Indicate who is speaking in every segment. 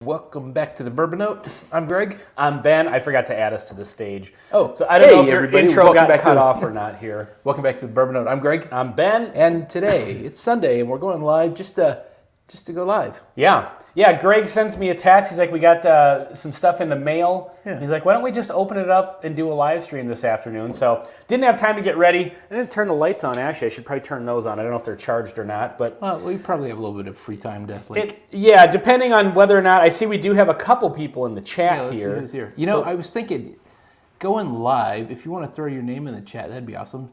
Speaker 1: Welcome back to the Bourbon Note. I'm Greg.
Speaker 2: I'm Ben. I forgot to add us to the stage.
Speaker 1: Oh,
Speaker 2: so I don't know if your
Speaker 1: everybody.
Speaker 2: intro
Speaker 1: Welcome
Speaker 2: got cut off or not here.
Speaker 1: Welcome back to the Bourbon Note. I'm Greg.
Speaker 2: I'm Ben.
Speaker 1: And today, it's Sunday, and we're going live just to go live.
Speaker 2: Yeah. Greg sends me a text. He's like, we got some stuff in the mail. Yeah. He's like, why don't we just open it up and do a live stream this afternoon? So didn't have time to get ready. I didn't turn the lights on, actually. I should probably turn those on. I don't know if they're charged or not. But
Speaker 1: well, we probably have a little bit of free time to
Speaker 2: depending on whether or not. I see we do have a couple people in the chat
Speaker 1: here.
Speaker 2: here.
Speaker 1: Who's here. You know, I was thinking, going live, if you want to throw your name in the chat, that'd be awesome.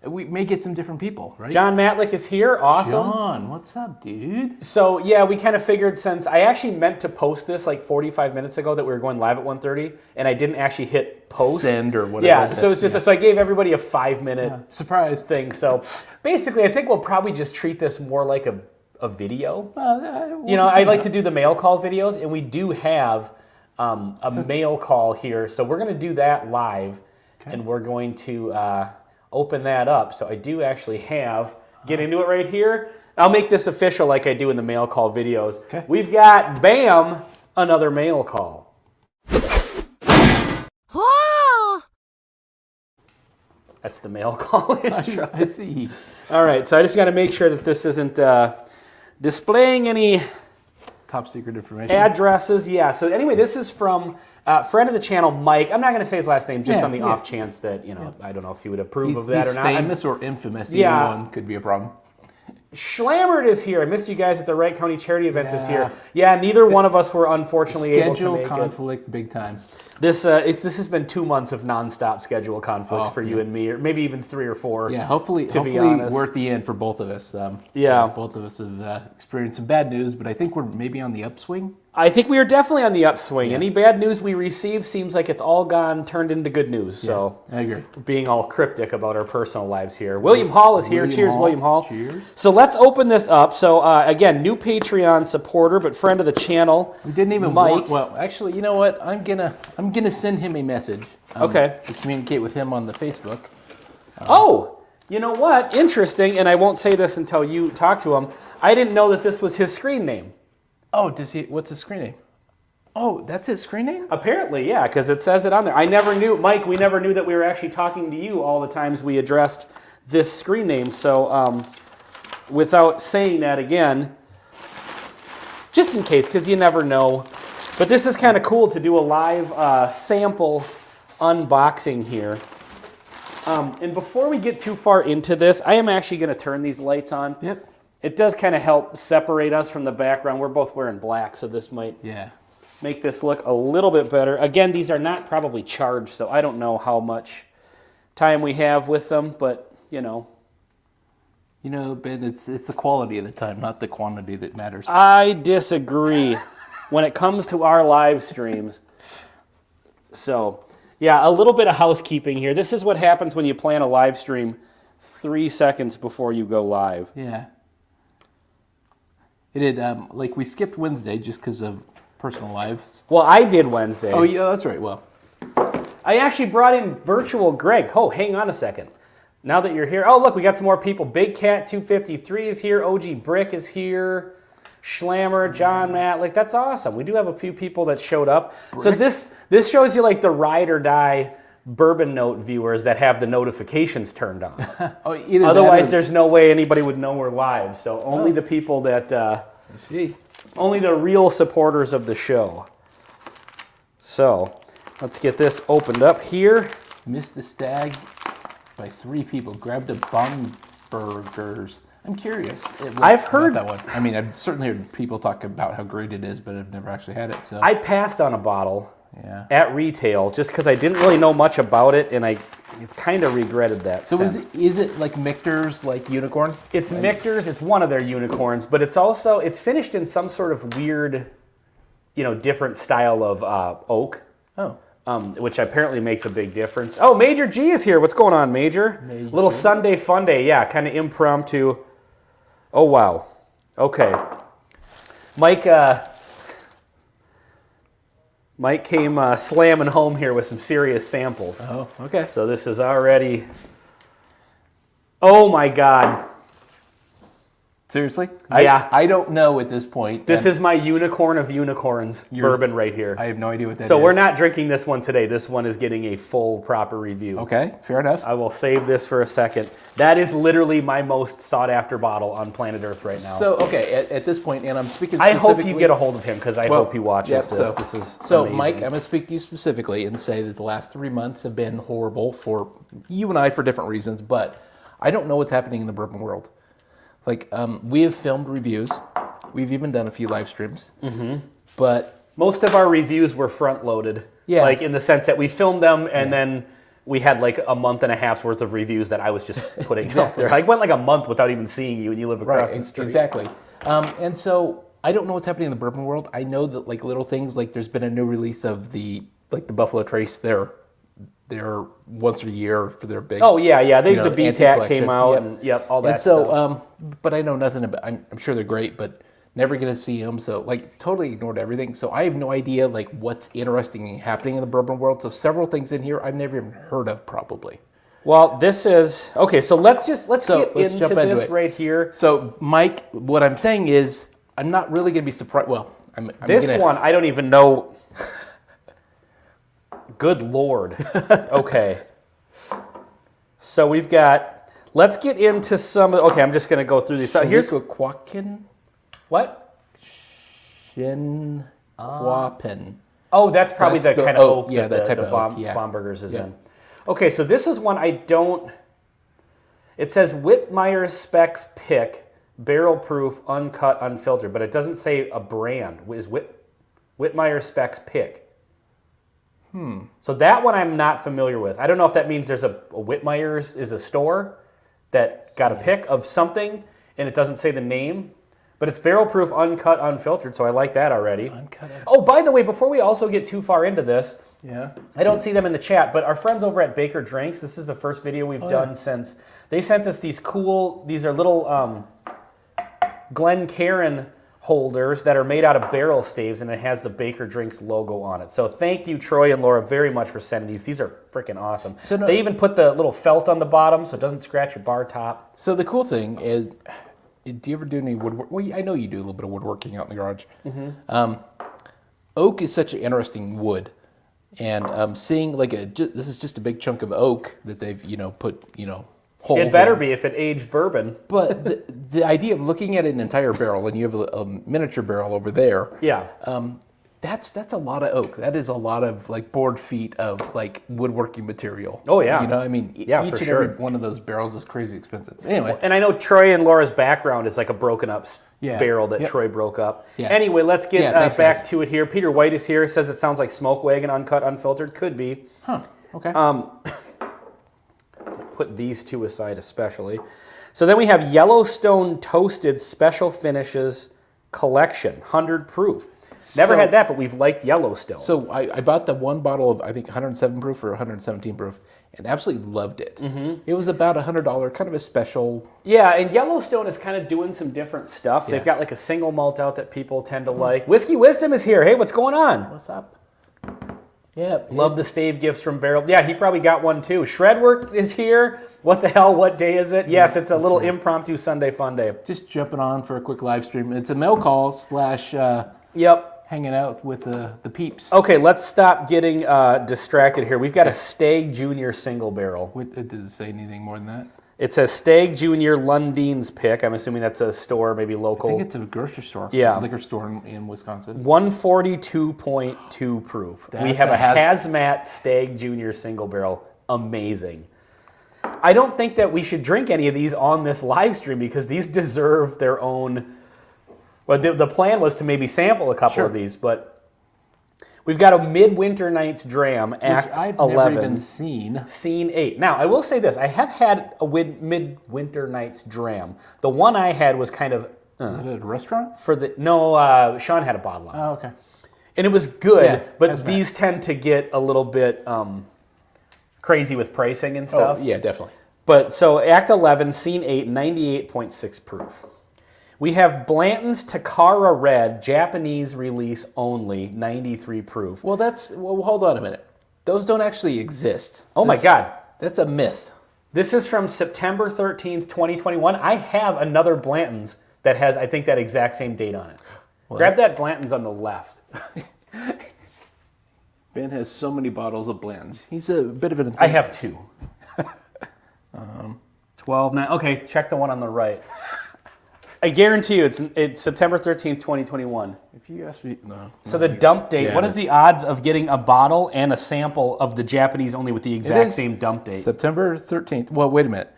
Speaker 1: We may get some different people, right?
Speaker 2: John Matlick is here. Awesome.
Speaker 1: John, what's up, dude?
Speaker 2: So, yeah, we kind of figured since I actually meant to post this like 45 minutes ago that we were going live at 1:30, and I didn't actually hit post.
Speaker 1: Send or whatever.
Speaker 2: Yeah, so it's just so I gave everybody a 5-minute
Speaker 1: surprise
Speaker 2: thing. So basically, I think we'll probably just treat this more like a video. I like to do the mail call videos, and we do have a mail call here. So we're going to do that live, and we're going to open that up. So I do actually get into it right here. I'll make this official like I do in the mail call videos. Okay. We've got, bam, another mail call. That's the mail call intro.
Speaker 1: I see.
Speaker 2: All right, so I just got to make sure that this isn't displaying any
Speaker 1: top secret information.
Speaker 2: Addresses, yeah. So anyway, this is from a friend of the channel, Mike. I'm not going to say his last name just on the off chance that, I don't know if he would approve of that or not.
Speaker 1: He's famous or infamous. Either one could be a problem.
Speaker 2: Schlammered is here. I missed you guys at the Wright County charity event this year. Yeah, neither one of us were unfortunately able to make it.
Speaker 1: Schedule conflict big time.
Speaker 2: This has been 2 months of nonstop schedule conflicts for you and me, or maybe even 3 or 4.
Speaker 1: Yeah, hopefully worth the end for both of us. Both of us have experienced some bad news, but I think we're maybe on the upswing.
Speaker 2: I think we are definitely on the upswing. Yeah. Any bad news we receive seems like it's all turned into good news. So
Speaker 1: I agree.
Speaker 2: Being all cryptic about our personal lives here. William Hall is here. Cheers, William Hall.
Speaker 1: Cheers.
Speaker 2: So let's open this up. So again, new Patreon supporter, but friend of the channel.
Speaker 1: We didn't even
Speaker 2: Mike.
Speaker 1: Well, actually, you know what? I'm gonna send him a message.
Speaker 2: Okay.
Speaker 1: To communicate with him on the Facebook.
Speaker 2: You know what? Interesting. And I won't say this until you talk to him. I didn't know that this was his screen name.
Speaker 1: Oh, what's his screen name? Oh, that's his screen name?
Speaker 2: Apparently, yeah, because it says it on there. I never knew, Mike, we never knew that we were actually talking to you all the times we addressed this screen name. So without saying that again, just in case, because you never know. But this is kind of cool to do a live sample unboxing here. And before we get too far into this, I am actually going to turn these lights on.
Speaker 1: Yep.
Speaker 2: It does kind of help separate us from the background. We're both wearing black, so this might make this look a little bit better. Again, these are not probably charged, so I don't know how much time we have with them, but, Ben,
Speaker 1: it's the quality of the time, not the quantity that matters.
Speaker 2: I disagree when it comes to our live streams. So, yeah, a little bit of housekeeping here. This is what happens when you plan a live stream 3 seconds before you go live.
Speaker 1: Yeah. It did, we skipped Wednesday just because of personal lives.
Speaker 2: Well, I did Wednesday.
Speaker 1: Oh, yeah, that's right. Well,
Speaker 2: I actually brought in virtual Greg. Oh, hang on a second. Now that you're here. Oh, look, we got some more people. Big Cat 253 is here. OG Brick is here. Schlammer, John Matlick. That's awesome. We do have a few people that showed up. Brick? So this shows you like the ride or die Bourbon Note viewers that have the notifications turned on. Otherwise, there's no way anybody would know we're live. So only the people that, only the real supporters of the show. So let's get this opened up here.
Speaker 1: Missed the stag by 3 people. Grabbed a Bumburgers. I'm curious.
Speaker 2: I've heard
Speaker 1: that one. I mean, I've certainly heard people talk about how great it is, but I've never actually had it. So
Speaker 2: I passed on a bottle. Yeah. At retail, just because I didn't really know much about it, and I kind of regretted that.
Speaker 1: So is it like Michter's, like unicorn?
Speaker 2: It's Michter's. It's one of their unicorns, but it's finished in some sort of weird, different style of oak.
Speaker 1: Oh.
Speaker 2: Which apparently makes a big difference. Oh, Major G is here. What's going on, Major? Little Sunday fun day. Yeah, kind of impromptu. Oh wow. Okay. Mike came slamming home here with some serious samples.
Speaker 1: Oh, okay.
Speaker 2: So this is already... Oh, my God.
Speaker 1: Seriously?
Speaker 2: Yeah.
Speaker 1: I don't know at this point.
Speaker 2: This is my unicorn of unicorns bourbon right here.
Speaker 1: I have no idea what that is.
Speaker 2: So we're not drinking this one today. This one is getting a full, proper review.
Speaker 1: Okay, fair enough.
Speaker 2: I will save this for a second. That is literally my most sought-after bottle on planet Earth right now.
Speaker 1: So, okay, at this point, and I'm speaking
Speaker 2: I
Speaker 1: specifically...
Speaker 2: hope you get a hold of him because I hope he watches this. This is amazing.
Speaker 1: Mike, I'm going to speak to you specifically and say that the last 3 months have been horrible for you and I for different reasons, but I don't know what's happening in the bourbon world. Like, we have filmed reviews. We've even done a few live streams. But
Speaker 2: most of our reviews were front-loaded.
Speaker 1: Yeah.
Speaker 2: Like, in the sense that we filmed them and then we had like a month and a half's worth of reviews that I was just putting out there. I went like a month without even seeing you and you live across the street.
Speaker 1: Exactly. And so I don't know what's happening in the bourbon world. I know that like little things, like there's been a new release of the Buffalo Trace. They're once a year for their big.
Speaker 2: Oh yeah. The
Speaker 1: antique
Speaker 2: BTAT
Speaker 1: collection.
Speaker 2: came out and all that
Speaker 1: and so,
Speaker 2: stuff.
Speaker 1: But I know nothing about. I'm sure they're great, but never gonna see them. So like totally ignored everything. So I have no idea like what's interesting and happening in the bourbon world. So several things in here I've never even heard of probably.
Speaker 2: Well, this is okay. So let's get
Speaker 1: jump
Speaker 2: into this
Speaker 1: it.
Speaker 2: right here.
Speaker 1: So Mike, what I'm saying is I'm not really gonna be surprised. Well, I'm
Speaker 2: one I don't even know. Good Lord. Okay. So we've got, let's get into some, okay, I'm just going to go through these. So here's,
Speaker 1: Quakin.
Speaker 2: what?
Speaker 1: Quapen.
Speaker 2: Oh, that's probably
Speaker 1: That's
Speaker 2: the
Speaker 1: the
Speaker 2: kind of
Speaker 1: oak,
Speaker 2: oak
Speaker 1: yeah,
Speaker 2: that
Speaker 1: that type
Speaker 2: the
Speaker 1: of oak, yeah.
Speaker 2: Bomberger's is in. Okay, so this is one I don't, it says Whitmire Specs Pick, barrel proof, uncut, unfiltered, but it doesn't say a brand. Is Whitmire Specs Pick. So that one I'm not familiar with. I don't know if that means there's a Whitmire's is a store that got a pick of something and it doesn't say the name, but it's barrel proof, uncut, unfiltered, so I like that already. Oh, by the way, before we also get too far into this, I don't see them in the chat, but our friends over at Baker Drinks, this is the first video we've done since they sent us these are little Glencairn holders that are made out of barrel staves, and it has the Baker Drinks logo on it. So thank you, Troy and Laura, very much for sending these. These are freaking awesome. So they even put the little felt on the bottom so it doesn't scratch your bar top.
Speaker 1: So the cool thing is, do you ever do any woodwork? Well, I know you do a little bit of woodworking out in the garage. Oak is such an interesting wood, and seeing like this is just a big chunk of oak that they've put holes.
Speaker 2: It better be if it aged bourbon.
Speaker 1: But the idea of looking at an entire barrel, and you have a miniature barrel over there.
Speaker 2: Yeah.
Speaker 1: That's a lot of oak. That is a lot of like board feet of like woodworking material.
Speaker 2: Oh yeah.
Speaker 1: Each and every one of those barrels is crazy expensive. Anyway.
Speaker 2: And I know Troy and Laura's background is like a broken up barrel that Troy broke up. Yeah. Anyway, let's get back to it here. Peter White is here. Says it sounds like Smoke Wagon, uncut, unfiltered. Could be.
Speaker 1: Huh. Okay.
Speaker 2: Put these two aside especially. So then we have Yellowstone Toasted Special Finishes Collection, 100 proof. Never had that, but we've liked Yellowstone.
Speaker 1: So I bought the one bottle of, I think, 107 proof or 117 proof, and absolutely loved it. It was about $100, kind of a special.
Speaker 2: Yeah, and Yellowstone is kind of doing some different stuff. They've got like a single malt out that people tend to like. Whiskey Wisdom is here. Hey, what's going on?
Speaker 1: What's up? Yeah.
Speaker 2: Love the stave gifts from Barrel. Yeah, he probably got one too. Shredwork is here. What the hell? What day is it? Yes, it's a little impromptu Sunday fun day.
Speaker 1: Just jumping on for a quick live stream. It's a mail call / hanging out with the peeps.
Speaker 2: Okay, let's stop getting distracted here. We've got a Stag Junior single barrel.
Speaker 1: Does it say anything more than that?
Speaker 2: It says Stag Junior Lundine's Pick. I'm assuming that's a store, maybe local.
Speaker 1: I think it's a grocery store.
Speaker 2: Yeah.
Speaker 1: Liquor store in Wisconsin.
Speaker 2: 142.2 proof. We have a hazmat Stag Junior single barrel. Amazing. I don't think that we should drink any of these on this live stream because these deserve their own. Well, the plan was to maybe sample a couple of these, but we've got a Midwinter Nights Dram, Act 11.
Speaker 1: I've never even seen.
Speaker 2: Scene 8. Now, I will say this. I have had a Midwinter Nights Dram. The one I had was kind of...
Speaker 1: Is it at a restaurant?
Speaker 2: No, Sean had a bottle on it.
Speaker 1: Oh, okay.
Speaker 2: And it was good,
Speaker 1: Yeah,
Speaker 2: but these tend to get a little bit crazy with pricing and stuff.
Speaker 1: Oh, yeah, definitely.
Speaker 2: But so Act 11, Scene 8, 98.6 proof. We have Blanton's Takara Red, Japanese release only, 93 proof.
Speaker 1: Well, hold on a minute. Those don't actually exist.
Speaker 2: Oh my God.
Speaker 1: That's a myth.
Speaker 2: This is from September 13th, 2021. I have another Blanton's that has, I think, that exact same date on it. Well, grab that Blanton's on the left.
Speaker 1: Ben has so many bottles of Blanton's. He's a bit of an enthusiast.
Speaker 2: I have 2. 12, 9. Okay, check the one on the right. I guarantee you it's September 13th, 2021.
Speaker 1: If you ask me, no.
Speaker 2: So the dump date, what is the odds of getting a bottle and a sample of the Japanese only with the exact same dump date?
Speaker 1: September 13th. Well, wait a minute.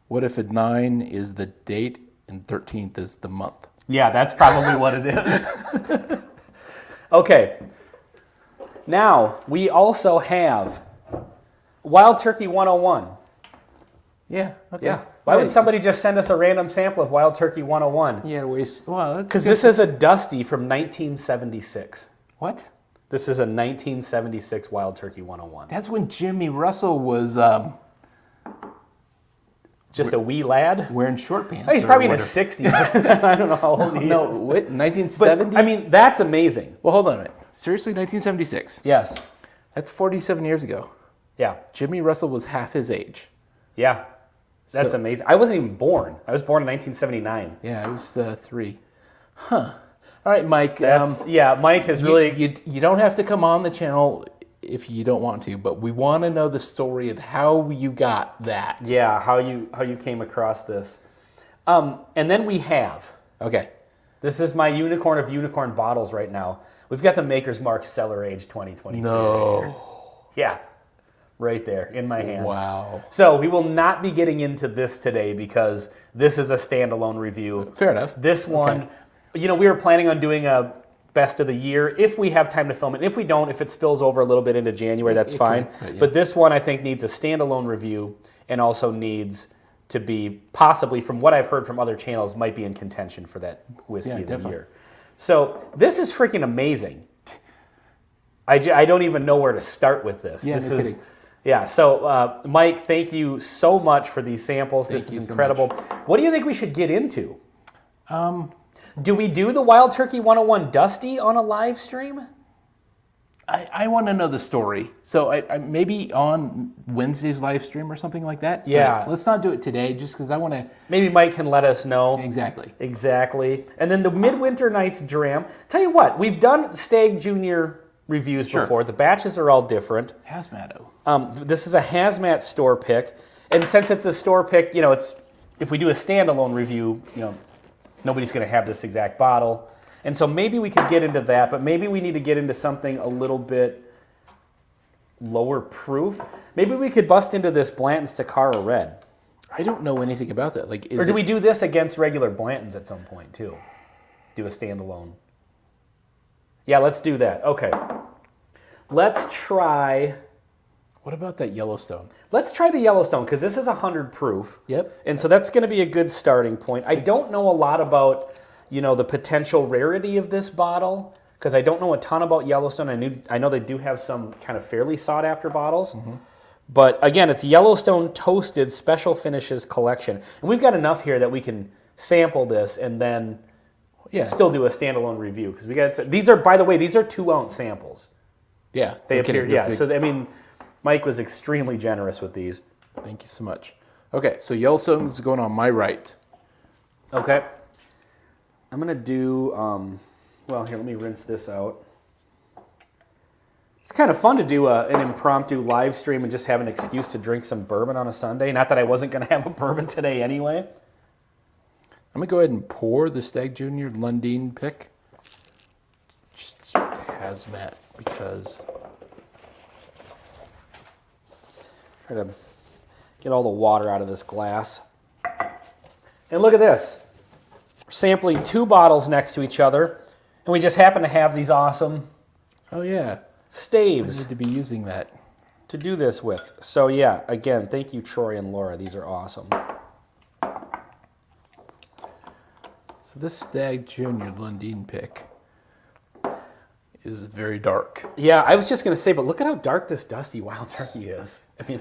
Speaker 1: What if 9 is the date and 13th is the month?
Speaker 2: Yeah, that's probably what it is. Okay. Now, we also have Wild Turkey 101.
Speaker 1: Yeah, okay.
Speaker 2: Yeah. Why would somebody just send us a random sample of Wild Turkey 101?
Speaker 1: Yeah, waste. Well, that's
Speaker 2: because this is a Dusty from 1976.
Speaker 1: What?
Speaker 2: This is a 1976 Wild Turkey 101.
Speaker 1: That's when Jimmy Russell was
Speaker 2: just a wee lad?
Speaker 1: Wearing short pants.
Speaker 2: Oh, he's probably in his 60s. I don't know how old he is.
Speaker 1: No, what? 1970?
Speaker 2: I mean, that's amazing.
Speaker 1: Well, hold on a minute. Seriously, 1976?
Speaker 2: Yes.
Speaker 1: That's 47 years ago.
Speaker 2: Yeah.
Speaker 1: Jimmy Russell was half his age.
Speaker 2: Yeah. That's amazing. I wasn't even born. I was born in 1979.
Speaker 1: Yeah, I was 3. Huh. All right, Mike.
Speaker 2: Mike has really...
Speaker 1: You don't have to come on the channel if you don't want to, but we want to know the story of how you got that.
Speaker 2: Yeah, how you came across this. And then we have...
Speaker 1: Okay.
Speaker 2: This is my unicorn of unicorn bottles right now. We've got the Maker's Mark Cellar Age 2023.
Speaker 1: No.
Speaker 2: Right here. Yeah. Right there in my hand.
Speaker 1: Wow.
Speaker 2: So we will not be getting into this today because this is a standalone review.
Speaker 1: Fair enough.
Speaker 2: This one, we were planning on doing a best of the year if we have time to film it. If we don't, if it spills over a little bit into January, that's fine. But this one I think needs a standalone review and also needs to be possibly, from what I've heard from other channels, might be in contention for that whiskey of the year. So this is freaking amazing. I don't even know where to start with this.
Speaker 1: Yeah,
Speaker 2: this
Speaker 1: no
Speaker 2: is
Speaker 1: kidding.
Speaker 2: Yeah, so Mike, thank you so much for these samples. This is incredible. What do you think we should get into? Do we do the Wild Turkey 101 Dusty on a live stream?
Speaker 1: I want to know the story. So I maybe on Wednesday's live stream or something like that.
Speaker 2: Yeah.
Speaker 1: But let's not do it today just because I want to...
Speaker 2: Maybe Mike can let us know.
Speaker 1: Exactly.
Speaker 2: Exactly. And then the Midwinter Nights Dram. Tell you what, we've done Stag Junior reviews before. The batches are all different.
Speaker 1: Hazmato.
Speaker 2: This is a Hazmat store pick. And since it's a store pick, it's if we do a standalone review, nobody's going to have this exact bottle. And so maybe we could get into that, but maybe we need to get into something a little bit lower proof. Maybe we could bust into this Blanton's Takara Red.
Speaker 1: I don't know anything about that.
Speaker 2: Or do we do this against regular Blanton's at some point too? Do a standalone. Yeah, let's do that. Okay. Let's try...
Speaker 1: What about that Yellowstone?
Speaker 2: Let's try the Yellowstone, because this is 100 proof.
Speaker 1: Yep.
Speaker 2: And so that's going to be a good starting point. I don't know a lot about, the potential rarity of this bottle, because I don't know a ton about Yellowstone. I know they do have some kind of fairly sought-after bottles. Mm-hmm. But again, it's Yellowstone Toasted Special Finishes Collection. And we've got enough here that we can sample this and then still do a standalone review. Because we got these are, by the way, these are 2-ounce samples.
Speaker 1: Yeah.
Speaker 2: They appear, yeah. So, Mike was extremely generous with these.
Speaker 1: Thank you so much. Okay, so Yellowstone is going on my right.
Speaker 2: Okay. I'm going to do, well, here, let me rinse this out. It's kind of fun to do an impromptu live stream and just have an excuse to drink some bourbon on a Sunday. Not that I wasn't going to have a bourbon today anyway.
Speaker 1: I'm going to go ahead and pour the Stag Junior Lundin pick. Just Hazmat, because...
Speaker 2: Try to get all the water out of this glass. And look at this. We're sampling 2 bottles next to each other, and we just happen to have these awesome staves.
Speaker 1: I need to be using that
Speaker 2: to do this with. So yeah, again, thank you, Troy and Laura. These are awesome.
Speaker 1: So this Stag Junior Lundin pick is very dark.
Speaker 2: Yeah, I was just going to say, but look at how dark this Dusty Wild Turkey is. I mean,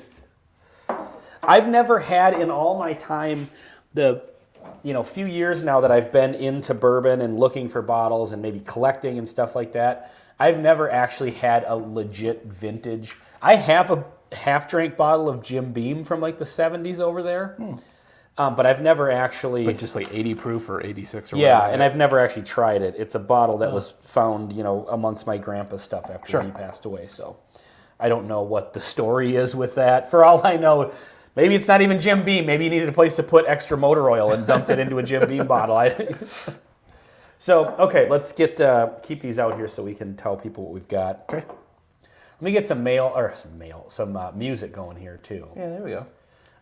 Speaker 2: I've never had in all my time, the few years now that I've been into bourbon and looking for bottles and maybe collecting and stuff like that, I've never actually had a legit vintage. I have a half-drink bottle of Jim Beam from like the 70s over there. But I've never actually...
Speaker 1: But just like 80 proof or 86 or
Speaker 2: Yeah,
Speaker 1: whatever.
Speaker 2: and I've never actually tried it. It's a bottle that was found, amongst my grandpa's stuff after he passed away. So I don't know what the story is with that. For all I know, maybe it's not even Jim Beam. Maybe you needed a place to put extra motor oil and dumped it into a Jim Beam bottle. So, okay, let's keep these out here so we can tell people what we've got.
Speaker 1: Okay.
Speaker 2: Let me get some some music going here too.
Speaker 1: Yeah, there we go.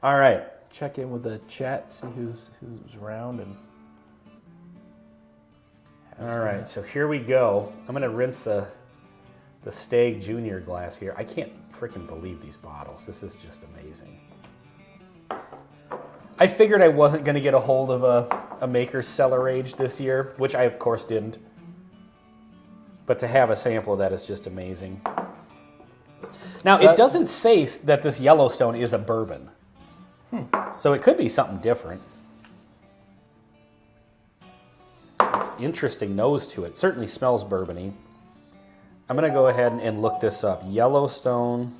Speaker 2: All right.
Speaker 1: Check in with the chat, see who's around, and.
Speaker 2: All right, so here we go. I'm gonna rinse the Stag Junior glass here. I can't freaking believe these bottles. This is just amazing. I figured I wasn't gonna get a hold of a Maker's Cellar Age this year, which I of course didn't. But to have a sample of that is just amazing. Now, it doesn't say that this Yellowstone is a bourbon. So it could be something different. It's an interesting nose to it. Certainly smells bourbony. I'm going to go ahead and look this up. Yellowstone.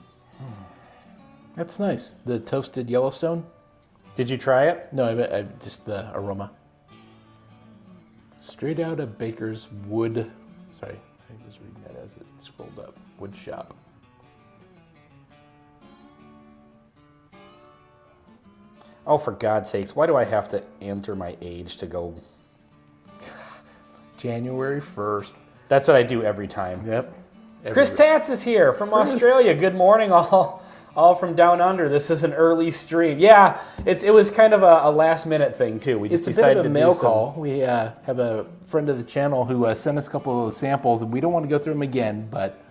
Speaker 1: That's nice. The toasted Yellowstone.
Speaker 2: Did you try it?
Speaker 1: No, I just the aroma. Straight out of Baker's Wood. Sorry, I was reading that as it scrolled up. Wood shop.
Speaker 2: Oh, for God's sakes, why do I have to enter my age to go?
Speaker 1: January 1st.
Speaker 2: That's what I do every time.
Speaker 1: Yep.
Speaker 2: Chris Tats is here from Australia. Good morning, all from down under. This is an early stream. Yeah, it was kind of a last minute thing too. We just decided to
Speaker 1: mail
Speaker 2: do
Speaker 1: call. We have a friend of the channel who sent us a couple of samples, and we don't want to go through them again, but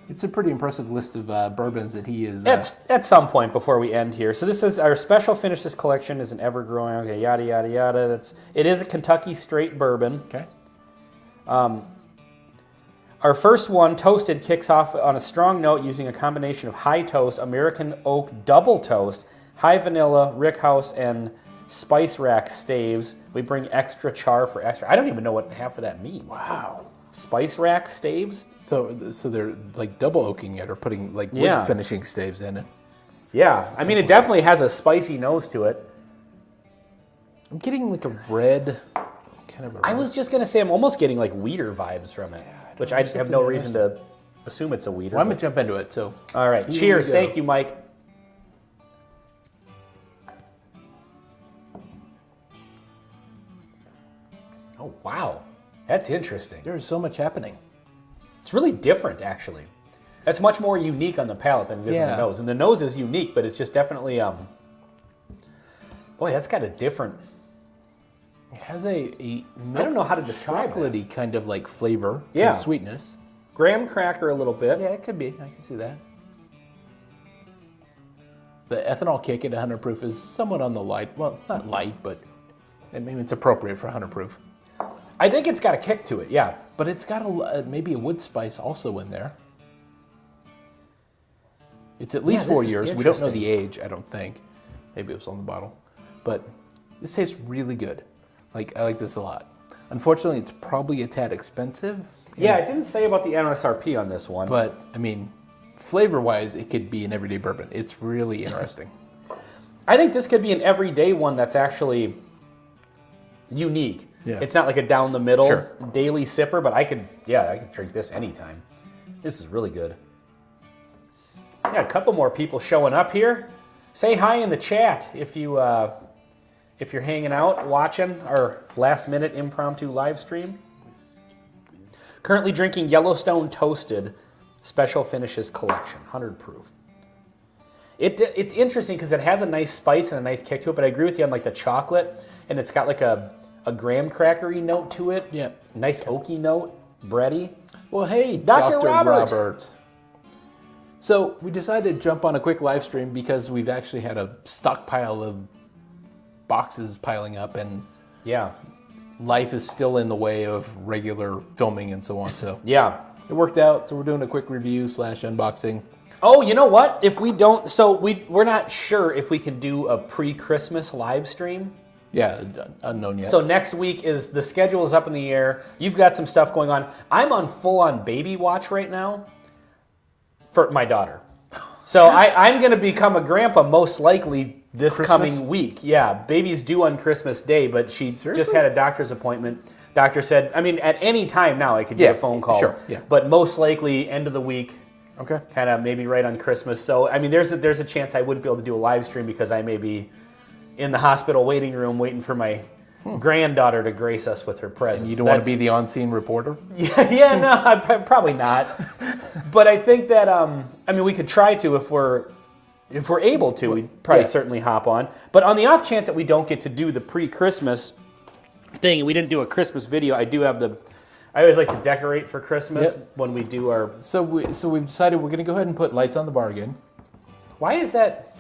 Speaker 1: it's a pretty impressive list of bourbons that he is.
Speaker 2: At some point before we end here. So this is our special finishes collection. Is an ever growing. Okay, yada yada yada. It is a Kentucky straight bourbon.
Speaker 1: Okay.
Speaker 2: Our first one, Toasted, kicks off on a strong note using a combination of high toast, American oak double toast, high vanilla, rickhouse, and spice rack staves. We bring extra char for extra. I don't even know what half of that means.
Speaker 1: Wow.
Speaker 2: Spice rack staves?
Speaker 1: So they're like double oaking it or putting like wood finishing staves in it.
Speaker 2: Yeah. I mean, it definitely has a spicy nose to it.
Speaker 1: I'm getting like a red kind of a
Speaker 2: I was just going to say I'm almost getting like weeder vibes from it, which I have no reason to assume it's a weeder.
Speaker 1: Well, I'm going to jump into it, so.
Speaker 2: All right. Cheers. Thank you, Mike. Oh, wow. That's interesting.
Speaker 1: There is so much happening.
Speaker 2: It's really different, actually. That's much more unique on the palate than it is on the nose. And the nose is unique, but it's just definitely, boy, that's got a different...
Speaker 1: It has a
Speaker 2: I don't know how to describe
Speaker 1: chocolatey kind of like flavor.
Speaker 2: Yeah.
Speaker 1: And sweetness.
Speaker 2: Graham cracker a little bit.
Speaker 1: Yeah, it could be. I can see that. The ethanol kick at 100 proof is somewhat on the light. Well, not light, but maybe it's appropriate for 100 proof.
Speaker 2: I think it's got a kick to it, yeah.
Speaker 1: But it's got maybe a wood spice also in there. It's at least 4 years. We don't know the age, I don't think. Maybe it was on the bottle. But this tastes really good. Like, I like this a lot. Unfortunately, it's probably a tad expensive.
Speaker 2: Yeah, it didn't say about the MSRP on this one.
Speaker 1: But, I mean, flavor-wise, it could be an everyday bourbon. It's really interesting.
Speaker 2: I think this could be an everyday one that's actually unique.
Speaker 1: Yeah.
Speaker 2: It's not like a down-the-middle daily sipper, but I could drink this anytime. This is really good. Yeah, a couple more people showing up here. Say hi in the chat if you're hanging out, watching our last-minute impromptu live stream. Currently drinking Yellowstone Toasted Special Finishes Collection, 100 proof. It's interesting because it has a nice spice and a nice kick to it, but I agree with you on like the chocolate, and it's got like a graham crackery note to it.
Speaker 1: Yeah.
Speaker 2: Nice oaky note, bready.
Speaker 1: Well, hey,
Speaker 2: Dr.
Speaker 1: Robert. So we decided to jump on a quick live stream because we've actually had a stockpile of boxes piling up, and life is still in the way of regular filming and so on. So it worked out. So we're doing a quick review / unboxing.
Speaker 2: Oh, you know what? If we don't, we're not sure if we can do a pre-Christmas live stream.
Speaker 1: Yeah, unknown yet.
Speaker 2: So next week the schedule is up in the air. You've got some stuff going on. I'm on full-on baby watch right now for my daughter. So I'm going to become a grandpa most likely this
Speaker 1: Christmas?
Speaker 2: coming week. Yeah, baby's due on Christmas Day, but she just had a doctor's appointment. Doctor said, I mean, at any time now I could get a phone call.
Speaker 1: Sure, yeah.
Speaker 2: But most likely end of the week.
Speaker 1: Okay.
Speaker 2: Kind of maybe right on Christmas. So, I mean, there's a chance I wouldn't be able to do a live stream because I may be in the hospital waiting room waiting for my granddaughter to grace us with her presents.
Speaker 1: And you don't want to be the on-scene reporter?
Speaker 2: Yeah, no, probably not. But I think that, I mean, we could try to if we're able to. We'd probably certainly hop on. But on the off chance that we don't get to do the pre-Christmas thing, and we didn't do a Christmas video, I always like to decorate for Christmas when we do our...
Speaker 1: So we've decided we're going to go ahead and put lights on the bar again.
Speaker 2: Why is that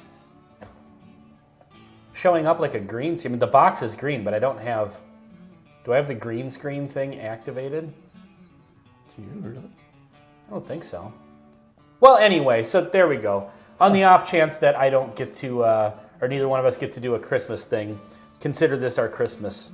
Speaker 2: showing up like a green screen? I mean, the box is green, but I don't have... Do I have the green screen thing activated?
Speaker 1: Do you really?
Speaker 2: I don't think so. Well, anyway, so there we go. On the off chance that I don't get to, or neither one of us get to do a Christmas thing, consider this our Christmas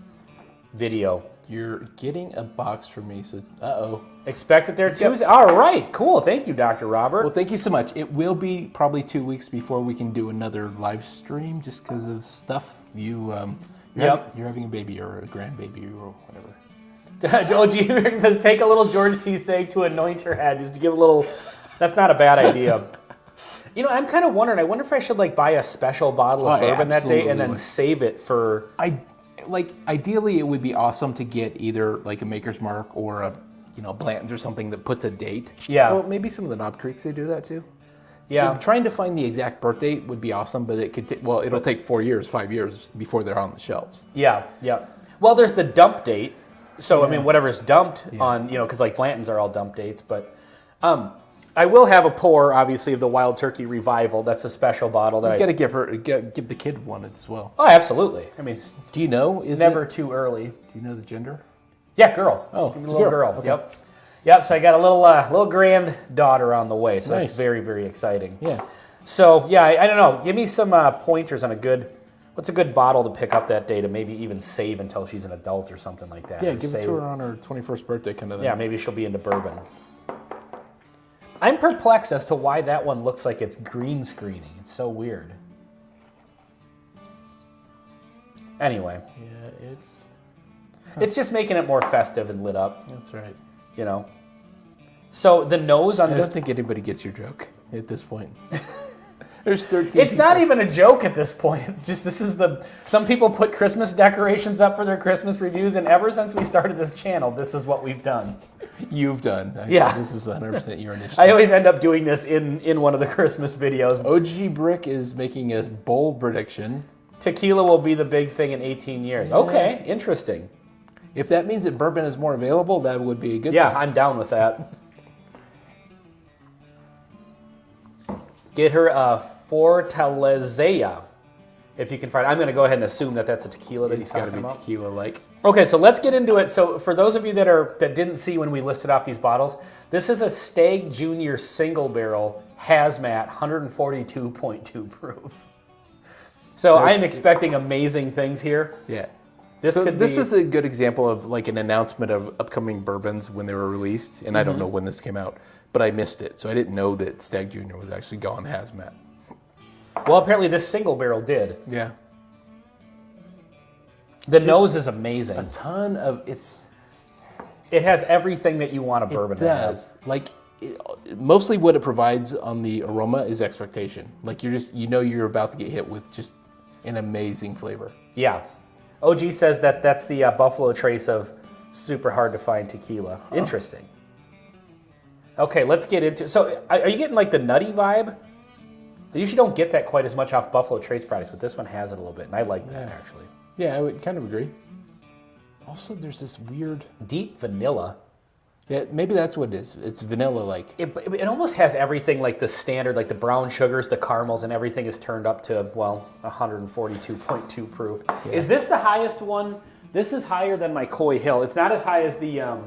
Speaker 2: video.
Speaker 1: You're getting a box for me, so uh-oh.
Speaker 2: Expect it there Tuesday. All right, cool. Thank you, Dr. Robert.
Speaker 1: Well, thank you so much. It will be probably 2 weeks before we can do another live stream just because of stuff. You're having a baby or a grandbaby or whatever.
Speaker 2: OG says, take a little George T. Seg to anoint her head, just to give a little... That's not a bad idea. You know, I'm kind of wondering, I wonder if I should like buy a special bottle of bourbon that day and then save it for...
Speaker 1: Ideally, it would be awesome to get either like a Maker's Mark or a, Blanton's or something that puts a date.
Speaker 2: Yeah.
Speaker 1: Well, maybe some of the Knob Creeks, they do that too.
Speaker 2: Yeah.
Speaker 1: Trying to find the exact birth date would be awesome, but it could it'll take 4 years, 5 years before they're on the shelves.
Speaker 2: Yeah. Well, there's the dump date. So, I mean, whatever's dumped on, because like Blanton's are all dump dates, but I will have a pour, obviously, of the Wild Turkey Revival. That's a special bottle that
Speaker 1: You got to give the kid one as well.
Speaker 2: Oh, absolutely. I mean,
Speaker 1: do you know?
Speaker 2: It's never too early.
Speaker 1: Do you know the gender?
Speaker 2: Yeah, girl.
Speaker 1: Oh,
Speaker 2: it's a little girl.
Speaker 1: Okay.
Speaker 2: Yep. So I got a little granddaughter on the way. So
Speaker 1: Nice.
Speaker 2: That's very, very exciting.
Speaker 1: Yeah.
Speaker 2: So yeah, I don't know. Give me some pointers on what's a good bottle to pick up that day to maybe even save until she's an adult or something like that.
Speaker 1: Yeah, give it to her on her 21st birthday kind of thing.
Speaker 2: Yeah, maybe she'll be into bourbon. I'm perplexed as to why that one looks like it's green screening. It's so weird. Anyway.
Speaker 1: Yeah, it's...
Speaker 2: It's just making it more festive and lit up.
Speaker 1: That's right.
Speaker 2: So the nose on
Speaker 1: I
Speaker 2: this...
Speaker 1: don't think anybody gets your joke at this point. There's 13
Speaker 2: It's not even a joke at this point. It's just, some people put Christmas decorations up for their Christmas reviews, and ever since we started this channel, this is what we've done.
Speaker 1: You've done.
Speaker 2: Yeah.
Speaker 1: This is 100% your initiative.
Speaker 2: I always end up doing this in one of the Christmas videos.
Speaker 1: OG Brick is making a bold prediction.
Speaker 2: Tequila will be the big thing in 18 years.
Speaker 1: Yeah.
Speaker 2: Okay, interesting.
Speaker 1: If that means that bourbon is more available, that would be a good thing.
Speaker 2: Yeah, I'm down with that. Get her a Fortaleza, if you can find it. I'm going to go ahead and assume that that's a tequila that he's
Speaker 1: It's got to
Speaker 2: talking
Speaker 1: be
Speaker 2: about.
Speaker 1: tequila-like.
Speaker 2: Okay, so let's get into it. So for those of you that didn't see when we listed off these bottles, this is a Stag Junior single barrel hazmat, 142.2 proof. So I'm expecting amazing things here.
Speaker 1: Yeah.
Speaker 2: This
Speaker 1: is a good example of like an announcement of upcoming bourbons when they were released, and I don't know when this came out, but I missed it, so I didn't know that Stag Junior was actually gone hazmat.
Speaker 2: Well, apparently this single barrel did.
Speaker 1: Yeah.
Speaker 2: The nose is amazing.
Speaker 1: A ton of
Speaker 2: It has everything that you want a bourbon to have.
Speaker 1: Like mostly what it provides on the aroma is expectation. Like you're about to get hit with just an amazing flavor.
Speaker 2: Yeah. OG says that's the Buffalo Trace of super hard to find tequila. Huh. Interesting. Okay, let's get into. So, are you getting like the nutty vibe? I usually don't get that quite as much off Buffalo Trace products, but this one has it a little bit, and I like that actually.
Speaker 1: Yeah, I would kind of agree. Also, there's this weird
Speaker 2: deep vanilla.
Speaker 1: Yeah, maybe that's what it is. It's vanilla-like.
Speaker 2: It almost has everything like the standard, like the brown sugars, the caramels, and everything is turned up to, 142.2 proof. Yeah. Is this the highest one? This is higher than my Coy Hill. It's not as high as the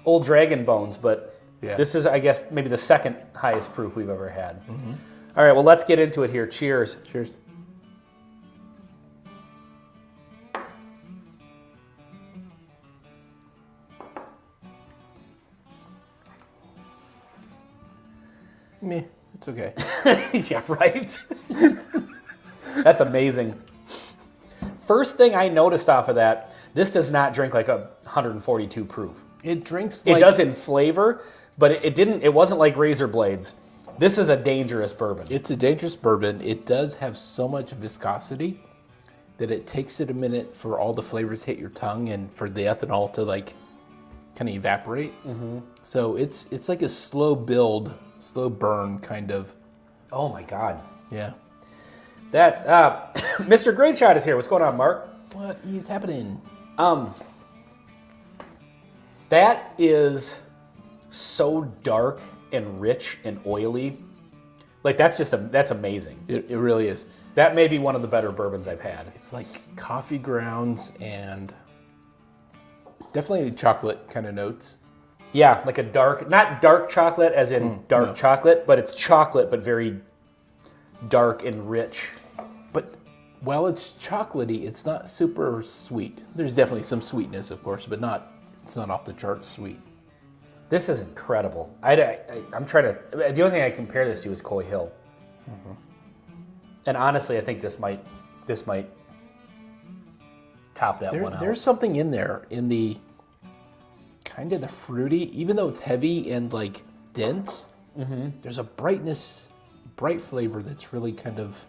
Speaker 2: Old Dragon Bones, but this is, I guess, maybe the second highest proof we've ever had. Mm-hmm. All right, well, let's get into it here. Cheers.
Speaker 1: Cheers. Meh, it's okay.
Speaker 2: Yeah, right? That's amazing. First thing I noticed off of that, this does not drink like a 142 proof.
Speaker 1: It drinks like...
Speaker 2: It does in flavor, but it wasn't like Razor Blades. This is a dangerous bourbon.
Speaker 1: It's a dangerous bourbon. It does have so much viscosity that it takes it a minute for all the flavors hit your tongue and for the ethanol to like kind of evaporate. Mm-hmm. So it's like a slow build, slow burn kind of.
Speaker 2: Oh my God.
Speaker 1: Yeah.
Speaker 2: That's Mr. Great Shot is here. What's going on, Mark?
Speaker 1: What is happening?
Speaker 2: That is so dark and rich and oily. Like that's amazing.
Speaker 1: It really is.
Speaker 2: That may be one of the better bourbons I've had.
Speaker 1: It's like coffee grounds and definitely chocolate kind of notes.
Speaker 2: Yeah, like a dark, not dark chocolate as in dark chocolate, but it's chocolate, but very dark and rich.
Speaker 1: But while it's chocolatey, it's not super sweet. There's definitely some sweetness, of course, but it's not off the charts sweet.
Speaker 2: This is incredible. I'm trying to, the only thing I compare this to is Coy Hill. Mm-hmm. And honestly, I think this might top that one out.
Speaker 1: There's something in there in the kind of the fruity, even though it's heavy and like dense. Mm-hmm. There's a bright flavor that's really kind of.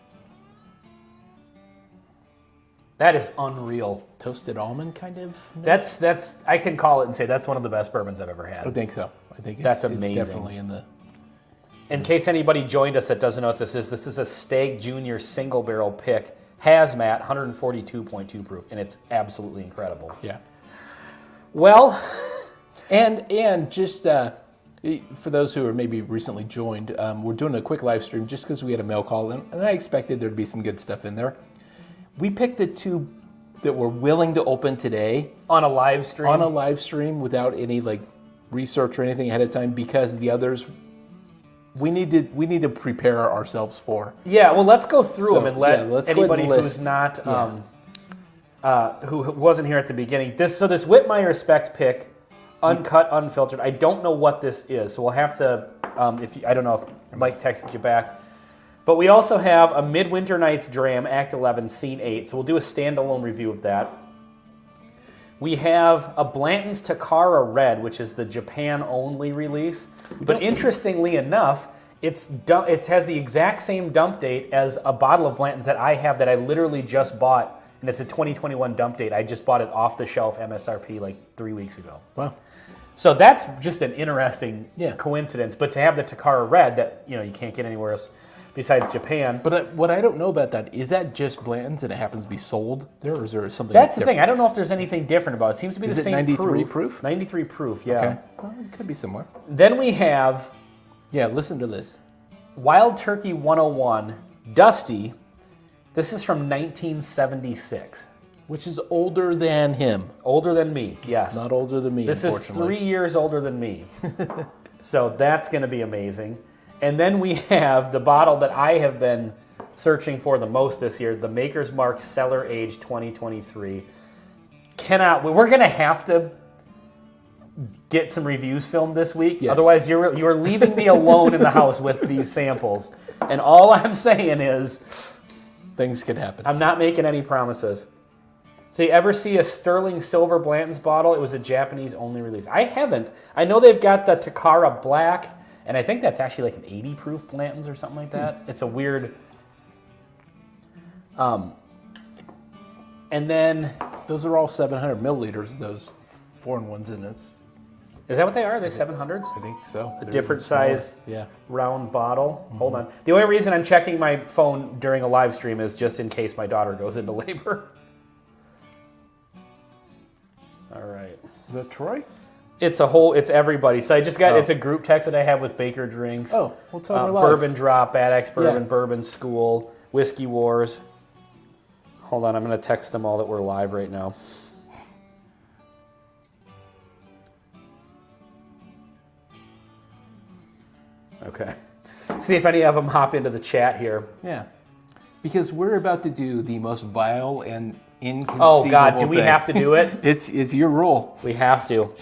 Speaker 2: That is unreal.
Speaker 1: Toasted almond kind of.
Speaker 2: That's I can call it and say that's one of the best bourbons I've ever had.
Speaker 1: I think so. I think
Speaker 2: that's amazing.
Speaker 1: It's definitely in the.
Speaker 2: In case anybody joined us that doesn't know what this is a Stag Junior single barrel pick, hazmat, 142.2 proof, and it's absolutely incredible.
Speaker 1: Yeah.
Speaker 2: Well,
Speaker 1: and just for those who are maybe recently joined, we're doing a quick live stream just because we had a mail call in, and I expected there to be some good stuff in there. We picked the two that were willing to open today
Speaker 2: on a live stream
Speaker 1: without any like research or anything ahead of time because the others. We need to prepare ourselves for.
Speaker 2: Yeah, well, let's go through them and let anybody
Speaker 1: and
Speaker 2: who's not who wasn't here at the beginning. This Whitmire Specs pick, uncut, unfiltered. I don't know what this is, so we'll have to. I don't know if Mike texted you back, but we also have a Midwinter Nights Dram Act 11 Scene 8. So we'll do a standalone review of that. We have a Blanton's Takara Red, which is the Japan-only release. But interestingly enough, it has the exact same dump date as a bottle of Blanton's that I have that I literally just bought, and it's a 2021 dump date. I just bought it off the shelf MSRP like 3 weeks ago.
Speaker 1: Wow.
Speaker 2: So that's just an interesting coincidence. But to have the Takara Red that you can't get anywhere else besides Japan.
Speaker 1: But what I don't know about that, is that just Blanton's and it happens to be sold there, or is there something
Speaker 2: That's
Speaker 1: different?
Speaker 2: The thing. I don't know if there's anything different about it. It seems to be the same
Speaker 1: 93 proof?
Speaker 2: 93 proof, yeah.
Speaker 1: Okay. Well, it could be similar.
Speaker 2: Then we have...
Speaker 1: Yeah, listen to this.
Speaker 2: Wild Turkey 101, Dusty. This is from 1976.
Speaker 1: Which is older than him.
Speaker 2: Older than me, yes.
Speaker 1: It's not older than me,
Speaker 2: This is 3 years older than me. So that's going to be amazing. And then we have the bottle that I have been searching for the most this year, the Maker's Mark Cellar Age 2023. We're going to have to get some reviews filmed this week. Yes. Otherwise, you're leaving me alone in the house with these samples. And all I'm saying is...
Speaker 1: Things could happen.
Speaker 2: I'm not making any promises. So you ever see a Sterling Silver Blanton's bottle? It was a Japanese-only release. I haven't. I know they've got the Takara Black... And I think that's actually like an 80 proof Blanton's or something like that. It's a weird... and then...
Speaker 1: Those are all 700 milliliters, those foreign ones, and it's...
Speaker 2: Is that what they are? Are they 700s?
Speaker 1: I think so.
Speaker 2: A different size round bottle?
Speaker 1: Mm-hmm.
Speaker 2: Hold on. The only reason I'm checking my phone during a live stream is just in case my daughter goes into labor. All right.
Speaker 1: Is that Troy?
Speaker 2: It's everybody. So I just got, it's a group text that I have with Baker Drinks.
Speaker 1: Oh, we'll tell her live.
Speaker 2: Bourbon Drop, Bad X Bourbon, Bourbon School, Whiskey Wars. Hold on, I'm going to text them all that we're live right now. Okay. See if any of them hop into the chat here.
Speaker 1: Yeah. Because we're about to do the most vile and inconceivable
Speaker 2: Oh, God, do we have to do it?
Speaker 1: It's your role.
Speaker 2: We have to.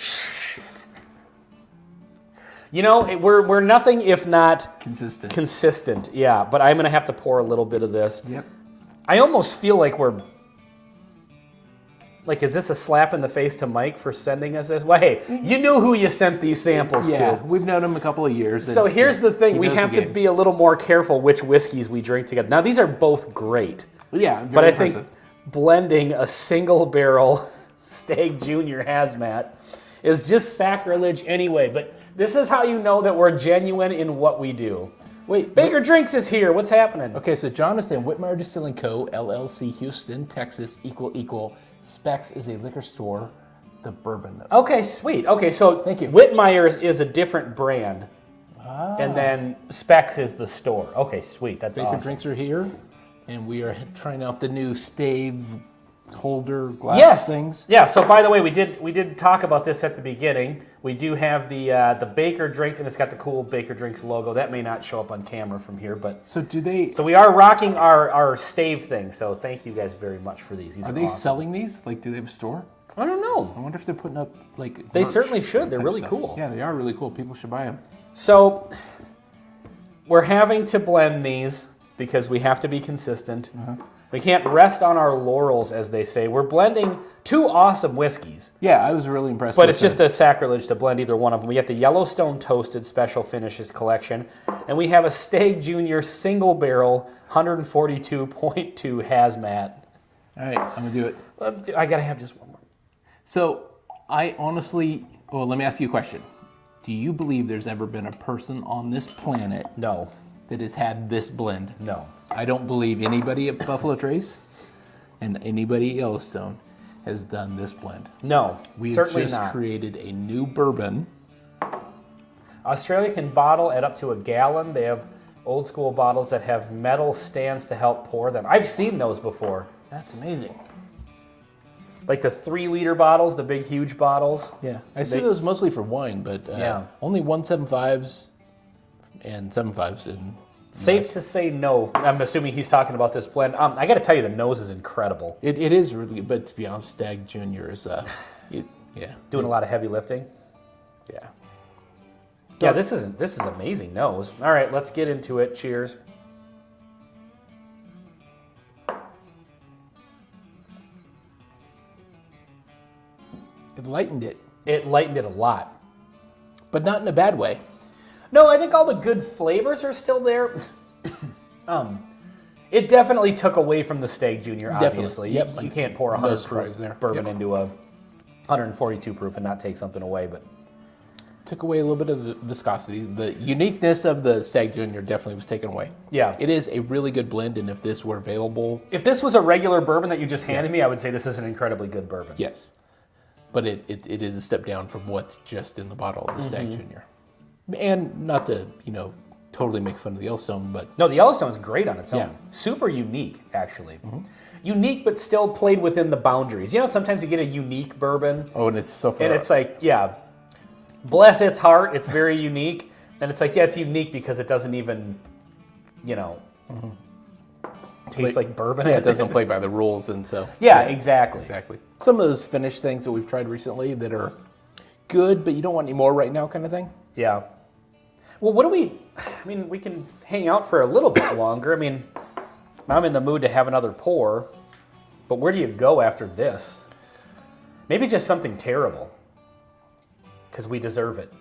Speaker 2: We're nothing if not
Speaker 1: consistent.
Speaker 2: Consistent, yeah. But I'm going to have to pour a little bit of this.
Speaker 1: Yep.
Speaker 2: I almost feel like we're... Like, is this a slap in the face to Mike for sending us this? Well, hey, you knew who you sent these samples to.
Speaker 1: We've known him a couple of years.
Speaker 2: So here's the thing. We have to be a little more careful which whiskeys we drink together. Now, these are both great.
Speaker 1: Yeah,
Speaker 2: but I think blending a single barrel Stag Junior Hazmat is just sacrilege anyway. But this is how you know that we're genuine in what we do.
Speaker 1: Wait,
Speaker 2: Baker Drinks is here. What's happening?
Speaker 1: Okay, so Jonathan, Whitmire Distilling Co., LLC, Houston, Texas, == Specs is a liquor store, the bourbon.
Speaker 2: Okay, sweet. Okay, so
Speaker 1: thank you.
Speaker 2: Whitmire's is a different brand. And then Specs is the store. Okay, sweet. That's
Speaker 1: Baker
Speaker 2: awesome.
Speaker 1: Drinks are here, and we are trying out the new stave holder glass things.
Speaker 2: Yeah, so by the way, we did talk about this at the beginning. We do have the Baker Drinks, and it's got the cool Baker Drinks logo. That may not show up on camera from here, but...
Speaker 1: So do they...
Speaker 2: So we are rocking our stave thing, so thank you guys very much for these. These
Speaker 1: are
Speaker 2: they
Speaker 1: awesome. Selling these? Like, do they have a store?
Speaker 2: I don't know.
Speaker 1: I wonder if they're putting up, like,
Speaker 2: They certainly should. They're really cool.
Speaker 1: Yeah, they are really cool. People should buy them.
Speaker 2: So we're having to blend these because we have to be consistent. We can't rest on our laurels, as they say. We're blending two awesome whiskeys.
Speaker 1: Yeah, I was really impressed
Speaker 2: But it's just a sacrilege to blend either one of them. We got the Yellowstone Toasted Special Finishes Collection, and we have a Stag Junior Single Barrel 142.2 Hazmat.
Speaker 1: All right, I'm going to do it.
Speaker 2: Let's do. I got to have just one more.
Speaker 1: So I honestly... Well, let me ask you a question. Do you believe there's ever been a person on this planet
Speaker 2: No.
Speaker 1: that has had this blend?
Speaker 2: No.
Speaker 1: I don't believe anybody at Buffalo Trace and anybody at Yellowstone has done this blend.
Speaker 2: No,
Speaker 1: We've
Speaker 2: certainly
Speaker 1: just
Speaker 2: not.
Speaker 1: created a new bourbon.
Speaker 2: Australia can bottle at up to a gallon. They have old school bottles that have metal stands to help pour them. I've seen those before.
Speaker 1: That's amazing.
Speaker 2: Like the 3-liter bottles, the big, huge bottles.
Speaker 1: Yeah, I see those mostly for wine, but only 175s and 75s in.
Speaker 2: Safe to say no. I'm assuming he's talking about this blend. I got to tell you, the nose is incredible.
Speaker 1: It is really good, but to be honest, Stag Junior is,
Speaker 2: Doing a lot of heavy lifting.
Speaker 1: Yeah.
Speaker 2: Yeah, this is amazing nose. All right, let's get into it. Cheers.
Speaker 1: It lightened it.
Speaker 2: It lightened it a lot.
Speaker 1: But not in a bad way.
Speaker 2: No, I think all the good flavors are still there. It definitely took away from the Stag Junior, obviously.
Speaker 1: Yep.
Speaker 2: You can't pour 100 proof
Speaker 1: there.
Speaker 2: bourbon into a 142 proof and not take something away, but
Speaker 1: Took away a little bit of the viscosity. The uniqueness of the Stag Junior definitely was taken away.
Speaker 2: yeah.
Speaker 1: It is a really good blend, and if this were available,
Speaker 2: If this was a regular bourbon that you just handed me, I would say this is an incredibly good bourbon.
Speaker 1: yes. But it is a step down from what's just in the bottle of the Stag Junior. And not to, totally make fun of the Yellowstone, but
Speaker 2: No, the Yellowstone's great on its own.
Speaker 1: Yeah.
Speaker 2: Super unique, actually. Unique, but still played within the boundaries. Sometimes you get a unique bourbon,
Speaker 1: and it's so far.
Speaker 2: and it's like, bless its heart, it's very unique. And it's like, it's unique because it doesn't even, taste like bourbon.
Speaker 1: Yeah, it doesn't play by the rules, and so.
Speaker 2: Yeah, exactly.
Speaker 1: Exactly. Some of those finished things that we've tried recently that are good, but you don't want any more right now kind of thing.
Speaker 2: Yeah. Well, we can hang out for a little bit longer. I'm in the mood to have another pour, but where do you go after this? Maybe just something terrible, because we deserve it.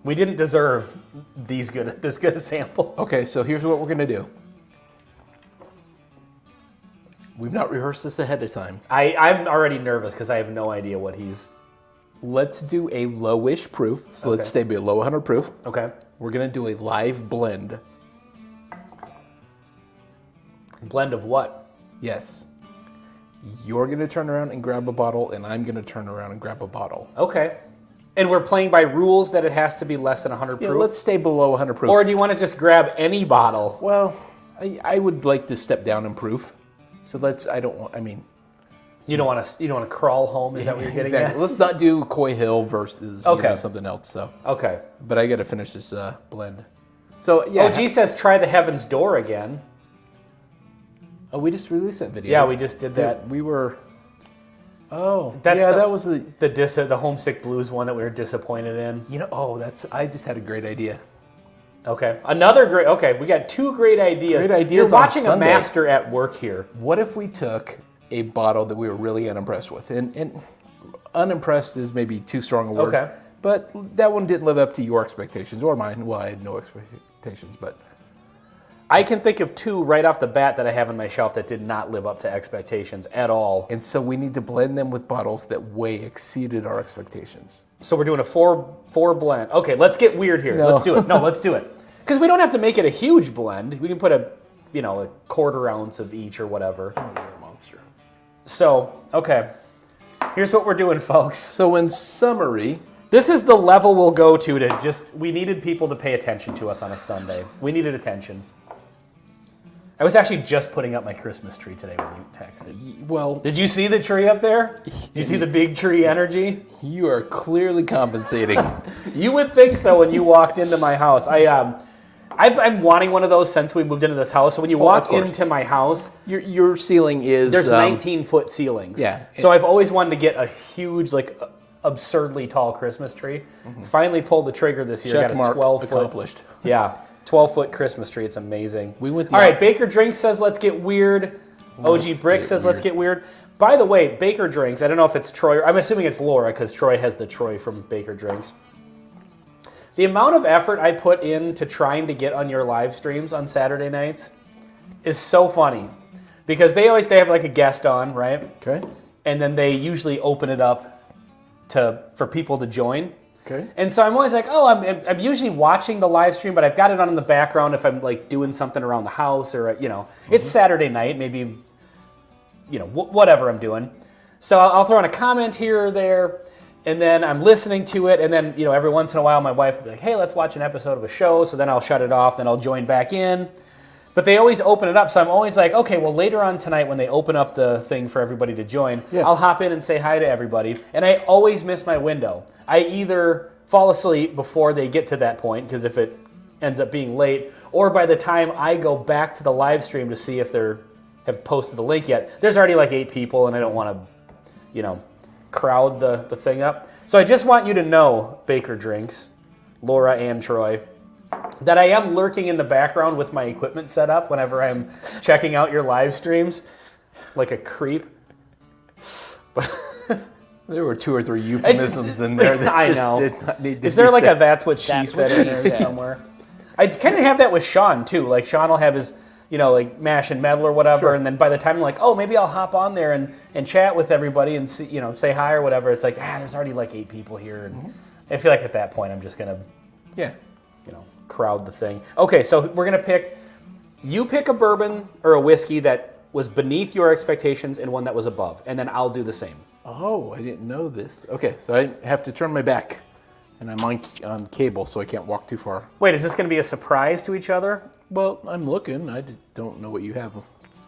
Speaker 2: We didn't deserve this good samples.
Speaker 1: Okay, so here's what we're going to do. We've not rehearsed this ahead of time.
Speaker 2: I'm already nervous because I have no idea what he's...
Speaker 1: Let's do a lowish proof. So let's stay below 100 proof.
Speaker 2: Okay.
Speaker 1: We're going to do a live blend.
Speaker 2: Blend of what?
Speaker 1: Yes. You're going to turn around and grab a bottle, and I'm going to turn around and grab a bottle.
Speaker 2: Okay. And we're playing by rules that it has to be less than 100 proof?
Speaker 1: Yeah, let's stay below 100 proof.
Speaker 2: Or do you want to just grab any bottle?
Speaker 1: Well, I would like to step down in proof. So
Speaker 2: You don't want to crawl home, is that what you're getting
Speaker 1: exactly.
Speaker 2: at?
Speaker 1: Let's not do Coy Hill versus something else. So,
Speaker 2: Okay.
Speaker 1: but I got to finish this blend. So yeah.
Speaker 2: OG says try the Heaven's Door again.
Speaker 1: Oh, we just released that video.
Speaker 2: Yeah, we just did that.
Speaker 1: We were. Oh,
Speaker 2: That's
Speaker 1: that was the.
Speaker 2: The Homesick Blues one that we were disappointed in.
Speaker 1: I just had a great idea.
Speaker 2: Okay. Another great. Okay, we got 2 great ideas.
Speaker 1: Great ideas
Speaker 2: You're
Speaker 1: on
Speaker 2: watching a
Speaker 1: Sunday.
Speaker 2: master at work here.
Speaker 1: What if we took a bottle that we were really unimpressed with? And unimpressed is maybe too strong a word.
Speaker 2: Okay.
Speaker 1: But that one didn't live up to your expectations or mine. Well, I had no expectations, but
Speaker 2: I can think of 2 right off the bat that I have on my shelf that did not live up to expectations at all.
Speaker 1: and so we need to blend them with bottles that way exceeded our expectations.
Speaker 2: So we're doing a 4 blend. Okay, let's get weird here.
Speaker 1: No.
Speaker 2: Let's do it. No, let's do it. Because we don't have to make it a huge blend. We can put a quarter ounce of each or whatever.
Speaker 1: Oh, you're a monster.
Speaker 2: So, okay. Here's what we're doing, folks.
Speaker 1: So in summary,
Speaker 2: This is the level we'll go to just, we needed people to pay attention to us on a Sunday. We needed attention. I was actually just putting up my Christmas tree today when you texted.
Speaker 1: well,
Speaker 2: Did you see the tree up there? You see the big tree energy?
Speaker 1: you are clearly compensating.
Speaker 2: You would think so when you walked into my house. I'm wanting one of those since we moved into this house. So when you
Speaker 1: of
Speaker 2: walk
Speaker 1: course.
Speaker 2: into my house,
Speaker 1: Your ceiling is
Speaker 2: there's 19-foot ceilings.
Speaker 1: yeah.
Speaker 2: So I've always wanted to get a huge, absurdly tall Christmas tree. Finally pulled the trigger this year.
Speaker 1: check
Speaker 2: Got a
Speaker 1: mark
Speaker 2: 12-foot.
Speaker 1: accomplished.
Speaker 2: Yeah, 12-foot Christmas tree. It's amazing.
Speaker 1: We went the
Speaker 2: All right,
Speaker 1: op-
Speaker 2: Baker Drinks says let's get weird. OG
Speaker 1: Let's
Speaker 2: Brick
Speaker 1: get
Speaker 2: says let's
Speaker 1: weird.
Speaker 2: get weird. By the way, Baker Drinks, I don't know if it's Troy. I'm assuming it's Laura because Troy has the Troy from Baker Drinks. The amount of effort I put into trying to get on your live streams on Saturday nights is so funny because they have like a guest on, right?
Speaker 1: Okay.
Speaker 2: And then they usually open it up for people to join.
Speaker 1: Okay.
Speaker 2: And so I'm always like, oh, I'm usually watching the live stream, but I've got it on in the background if I'm like doing something around the house or it's Saturday night, maybe whatever I'm doing. So I'll throw in a comment here or there, and then I'm listening to it, and then every once in a while my wife will be like, hey, let's watch an episode of a show. So then I'll shut it off, then I'll join back in. But they always open it up, so I'm always like, okay, well, later on tonight when they open up the thing for everybody to join,
Speaker 1: Yeah.
Speaker 2: I'll hop in and say hi to everybody. And I always miss my window. I either fall asleep before they get to that point, because if it ends up being late, or by the time I go back to the live stream to see if they have posted the link yet, there's already like 8 people, and I don't want to, crowd the thing up. So I just want you to know, Baker Drinks, Laura and Troy, that I am lurking in the background with my equipment set up whenever I'm checking out your live streams, like a creep.
Speaker 1: There were 2 or 3 euphemisms in there that
Speaker 2: I
Speaker 1: just
Speaker 2: know.
Speaker 1: did not need to
Speaker 2: Is there
Speaker 1: be
Speaker 2: like
Speaker 1: said.
Speaker 2: a that's what she said in there somewhere? I kind of have that with Sean too. Like Sean will have his, like mash and meddle or whatever,
Speaker 1: Sure.
Speaker 2: and then by the time I'm like, oh, maybe I'll hop on there and chat with everybody and see, say hi or whatever. It's like, there's already like 8 people here, and I feel like at that point I'm just gonna,
Speaker 1: Yeah.
Speaker 2: crowd the thing. Okay, so we're gonna you pick a bourbon or a whiskey that was beneath your expectations and one that was above, and then I'll do the same.
Speaker 1: Oh, I didn't know this. Okay, so I have to turn my back, and I'm on cable, so I can't walk too far.
Speaker 2: Wait, is this gonna be a surprise to each other?
Speaker 1: Well, I'm looking. I just don't know what you have.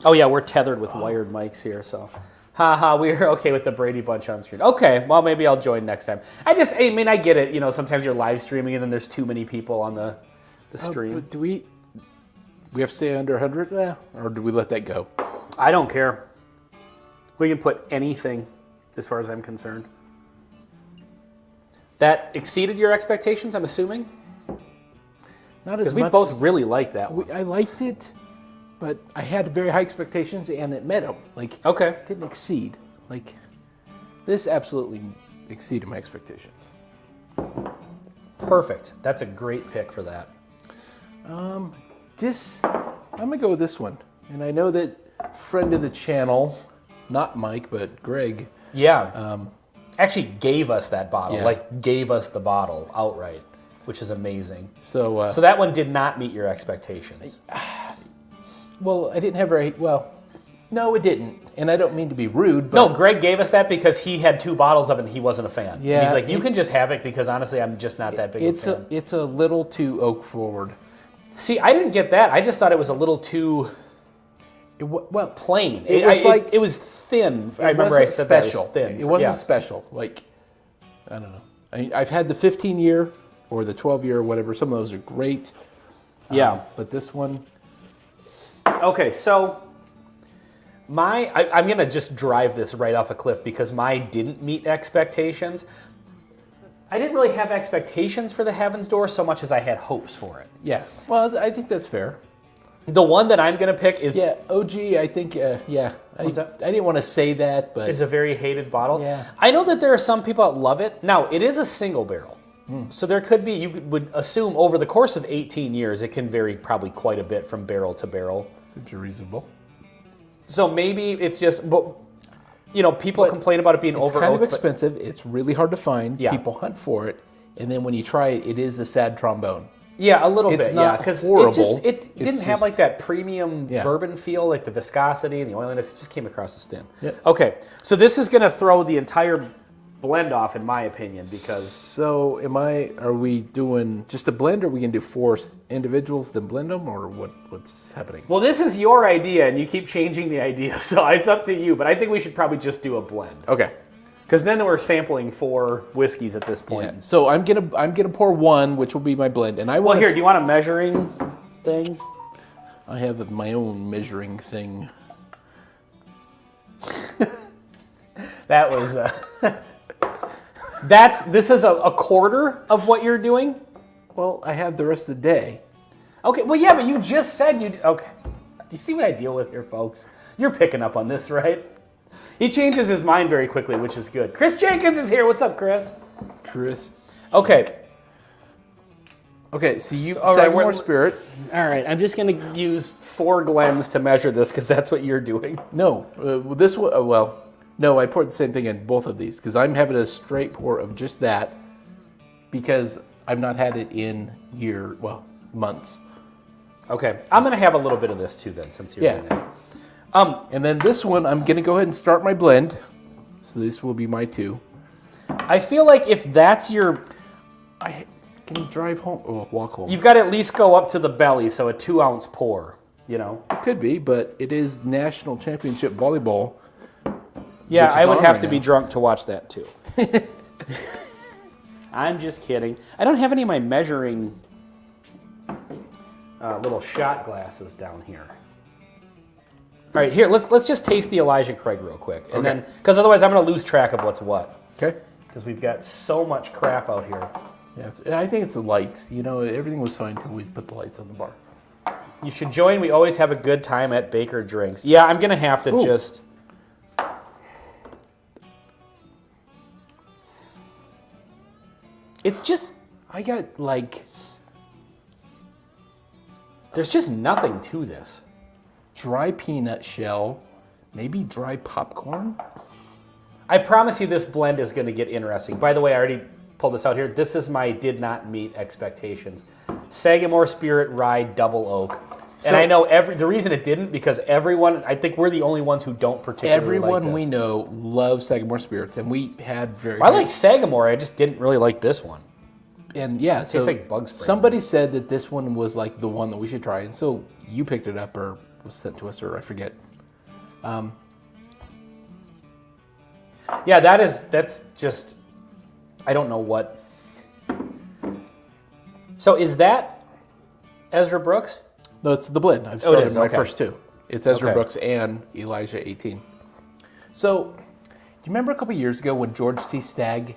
Speaker 2: Oh yeah, we're tethered with wired mics here, so. Haha, we're okay with the Brady Bunch on screen. Okay, well maybe I'll join next time. I get it. Sometimes you're live streaming and then there's too many people on the stream.
Speaker 1: But do we have to stay under 100, or do we let that go?
Speaker 2: I don't care. We can put anything, as far as I'm concerned. That exceeded your expectations, I'm assuming?
Speaker 1: Not as
Speaker 2: Because we
Speaker 1: much.
Speaker 2: both really liked that one.
Speaker 1: I liked it, but I had very high expectations, and it met them. Like,
Speaker 2: Okay.
Speaker 1: it didn't exceed. Like, this absolutely exceeded my expectations.
Speaker 2: Perfect. That's a great pick for that.
Speaker 1: I'm gonna go with this one, and I know that friend of the channel, not Mike, but Greg.
Speaker 2: Yeah. Actually gave us that bottle.
Speaker 1: Yeah.
Speaker 2: Like, gave us the bottle outright, which is amazing.
Speaker 1: So,
Speaker 2: So that one did not meet your expectations.
Speaker 1: well, I didn't have no, it didn't, and I don't mean to be rude, but
Speaker 2: No, Greg gave us that because he had 2 bottles of it and he wasn't a fan.
Speaker 1: Yeah,
Speaker 2: He's like, you can just have it because honestly, I'm just not that big of a fan.
Speaker 1: it's a little too oak forward.
Speaker 2: See, I didn't get that. I just thought it was a little too
Speaker 1: Well,
Speaker 2: plain.
Speaker 1: It was like-
Speaker 2: it was thin. I
Speaker 1: it
Speaker 2: remember
Speaker 1: wasn't
Speaker 2: I said that.
Speaker 1: special.
Speaker 2: It was thin.
Speaker 1: It wasn't
Speaker 2: Yeah.
Speaker 1: special. Like, I don't know. I've had the 15-year or the 12-year or whatever. Some of those are great.
Speaker 2: Yeah.
Speaker 1: But this one,
Speaker 2: Okay, so I'm going to just drive this right off a cliff because mine didn't meet expectations. I didn't really have expectations for the Heaven's Door so much as I had hopes for it.
Speaker 1: Yeah. Well, I think that's fair.
Speaker 2: The one that I'm going to pick is...
Speaker 1: Yeah, OG, I think, yeah. I didn't want to say that, but...
Speaker 2: Is a very hated bottle.
Speaker 1: Yeah.
Speaker 2: I know that there are some people that love it. Now, it is a single barrel. So there could be, you would assume over the course of 18 years, it can vary probably quite a bit from barrel to barrel.
Speaker 1: Seems reasonable.
Speaker 2: So maybe it's just, people complain about it being over.
Speaker 1: It's kind of expensive. It's really hard to find.
Speaker 2: Yeah.
Speaker 1: People hunt for it. And then when you try it, it is a sad trombone.
Speaker 2: Yeah, a little
Speaker 1: It's
Speaker 2: bit.
Speaker 1: not
Speaker 2: Because
Speaker 1: horrible.
Speaker 2: it didn't have like that premium bourbon feel, like the viscosity and the oiliness. It just came across as thin.
Speaker 1: Yep.
Speaker 2: Okay, so this is going to throw the entire blend off, in my opinion, because...
Speaker 1: So are we doing just a blend, or are we going to do 4 individuals, then blend them, or what's happening?
Speaker 2: Well, this is your idea, and you keep changing the idea, so it's up to you. But I think we should probably just do a blend.
Speaker 1: Okay.
Speaker 2: Because then we're sampling 4 whiskeys at this point.
Speaker 1: Yeah. So I'm gonna pour 1, which will be my blend, and I want.
Speaker 2: Well, here, do you want a measuring thing?
Speaker 1: I have my own measuring thing.
Speaker 2: That was. This is a quarter of what you're doing.
Speaker 1: Well, I have the rest of the day.
Speaker 2: Okay. Well, yeah, but you just said you. Okay. Do you see what I deal with here, folks? You're picking up on this, right? He changes his mind very quickly, which is good. Chris Jenkins is here. What's up, Chris?
Speaker 1: Chris.
Speaker 2: Okay.
Speaker 1: Okay, so you
Speaker 2: all right,
Speaker 1: more spirit.
Speaker 2: All right, I'm just going to use 4 Glens to measure this because that's what you're doing.
Speaker 1: No, this one. No, I poured the same thing in both of these because I'm having a straight pour of just that because I've not had it in months.
Speaker 2: Okay, I'm going to have a little bit of this too then, since you're doing that.
Speaker 1: And then this one, I'm going to go ahead and start my blend. So this will be my 2.
Speaker 2: I feel like if that's your...
Speaker 1: I can drive home or walk home.
Speaker 2: You've got to at least go up to the belly, so a 2-ounce pour,
Speaker 1: It could be, but it is National Championship Volleyball.
Speaker 2: Yeah, I would have to
Speaker 1: now.
Speaker 2: be drunk to watch that too. I'm just kidding. I don't have any of my measuring little shot glasses down here. All right, here, let's just taste the Elijah Craig real quick. And then, because otherwise I'm going to lose track of what's what.
Speaker 1: Okay.
Speaker 2: Because we've got so much crap out here.
Speaker 1: Yeah, I think it's the lights. Everything was fine until we put the lights on the bar.
Speaker 2: You should join. We always have a good time at Baker Drinks. Yeah, I'm going to have to just... It's just...
Speaker 1: I got
Speaker 2: There's just nothing to this.
Speaker 1: dry peanut shell, maybe dry popcorn.
Speaker 2: I promise you this blend is going to get interesting. By the way, I already pulled this out here. This is my did not meet expectations. Sagamore Spirit Rye Double Oak. And I know the reason it didn't, because I think we're the only ones who don't particularly
Speaker 1: Everyone
Speaker 2: like this.
Speaker 1: we know loves Sagamore Spirits, and we had
Speaker 2: I like Sagamore, I just didn't really like this one.
Speaker 1: And yeah, so
Speaker 2: tastes like bug spray.
Speaker 1: Somebody said that this one was like the one that we should try, and so you picked it up or was sent to us, or I forget.
Speaker 2: Yeah, that's just, I don't know what. So is that Ezra Brooks?
Speaker 1: No, it's the blend. I've started my
Speaker 2: okay.
Speaker 1: first 2. It's Ezra
Speaker 2: Okay.
Speaker 1: Brooks and Elijah 18. So, do you remember a couple years ago when George T. Stagg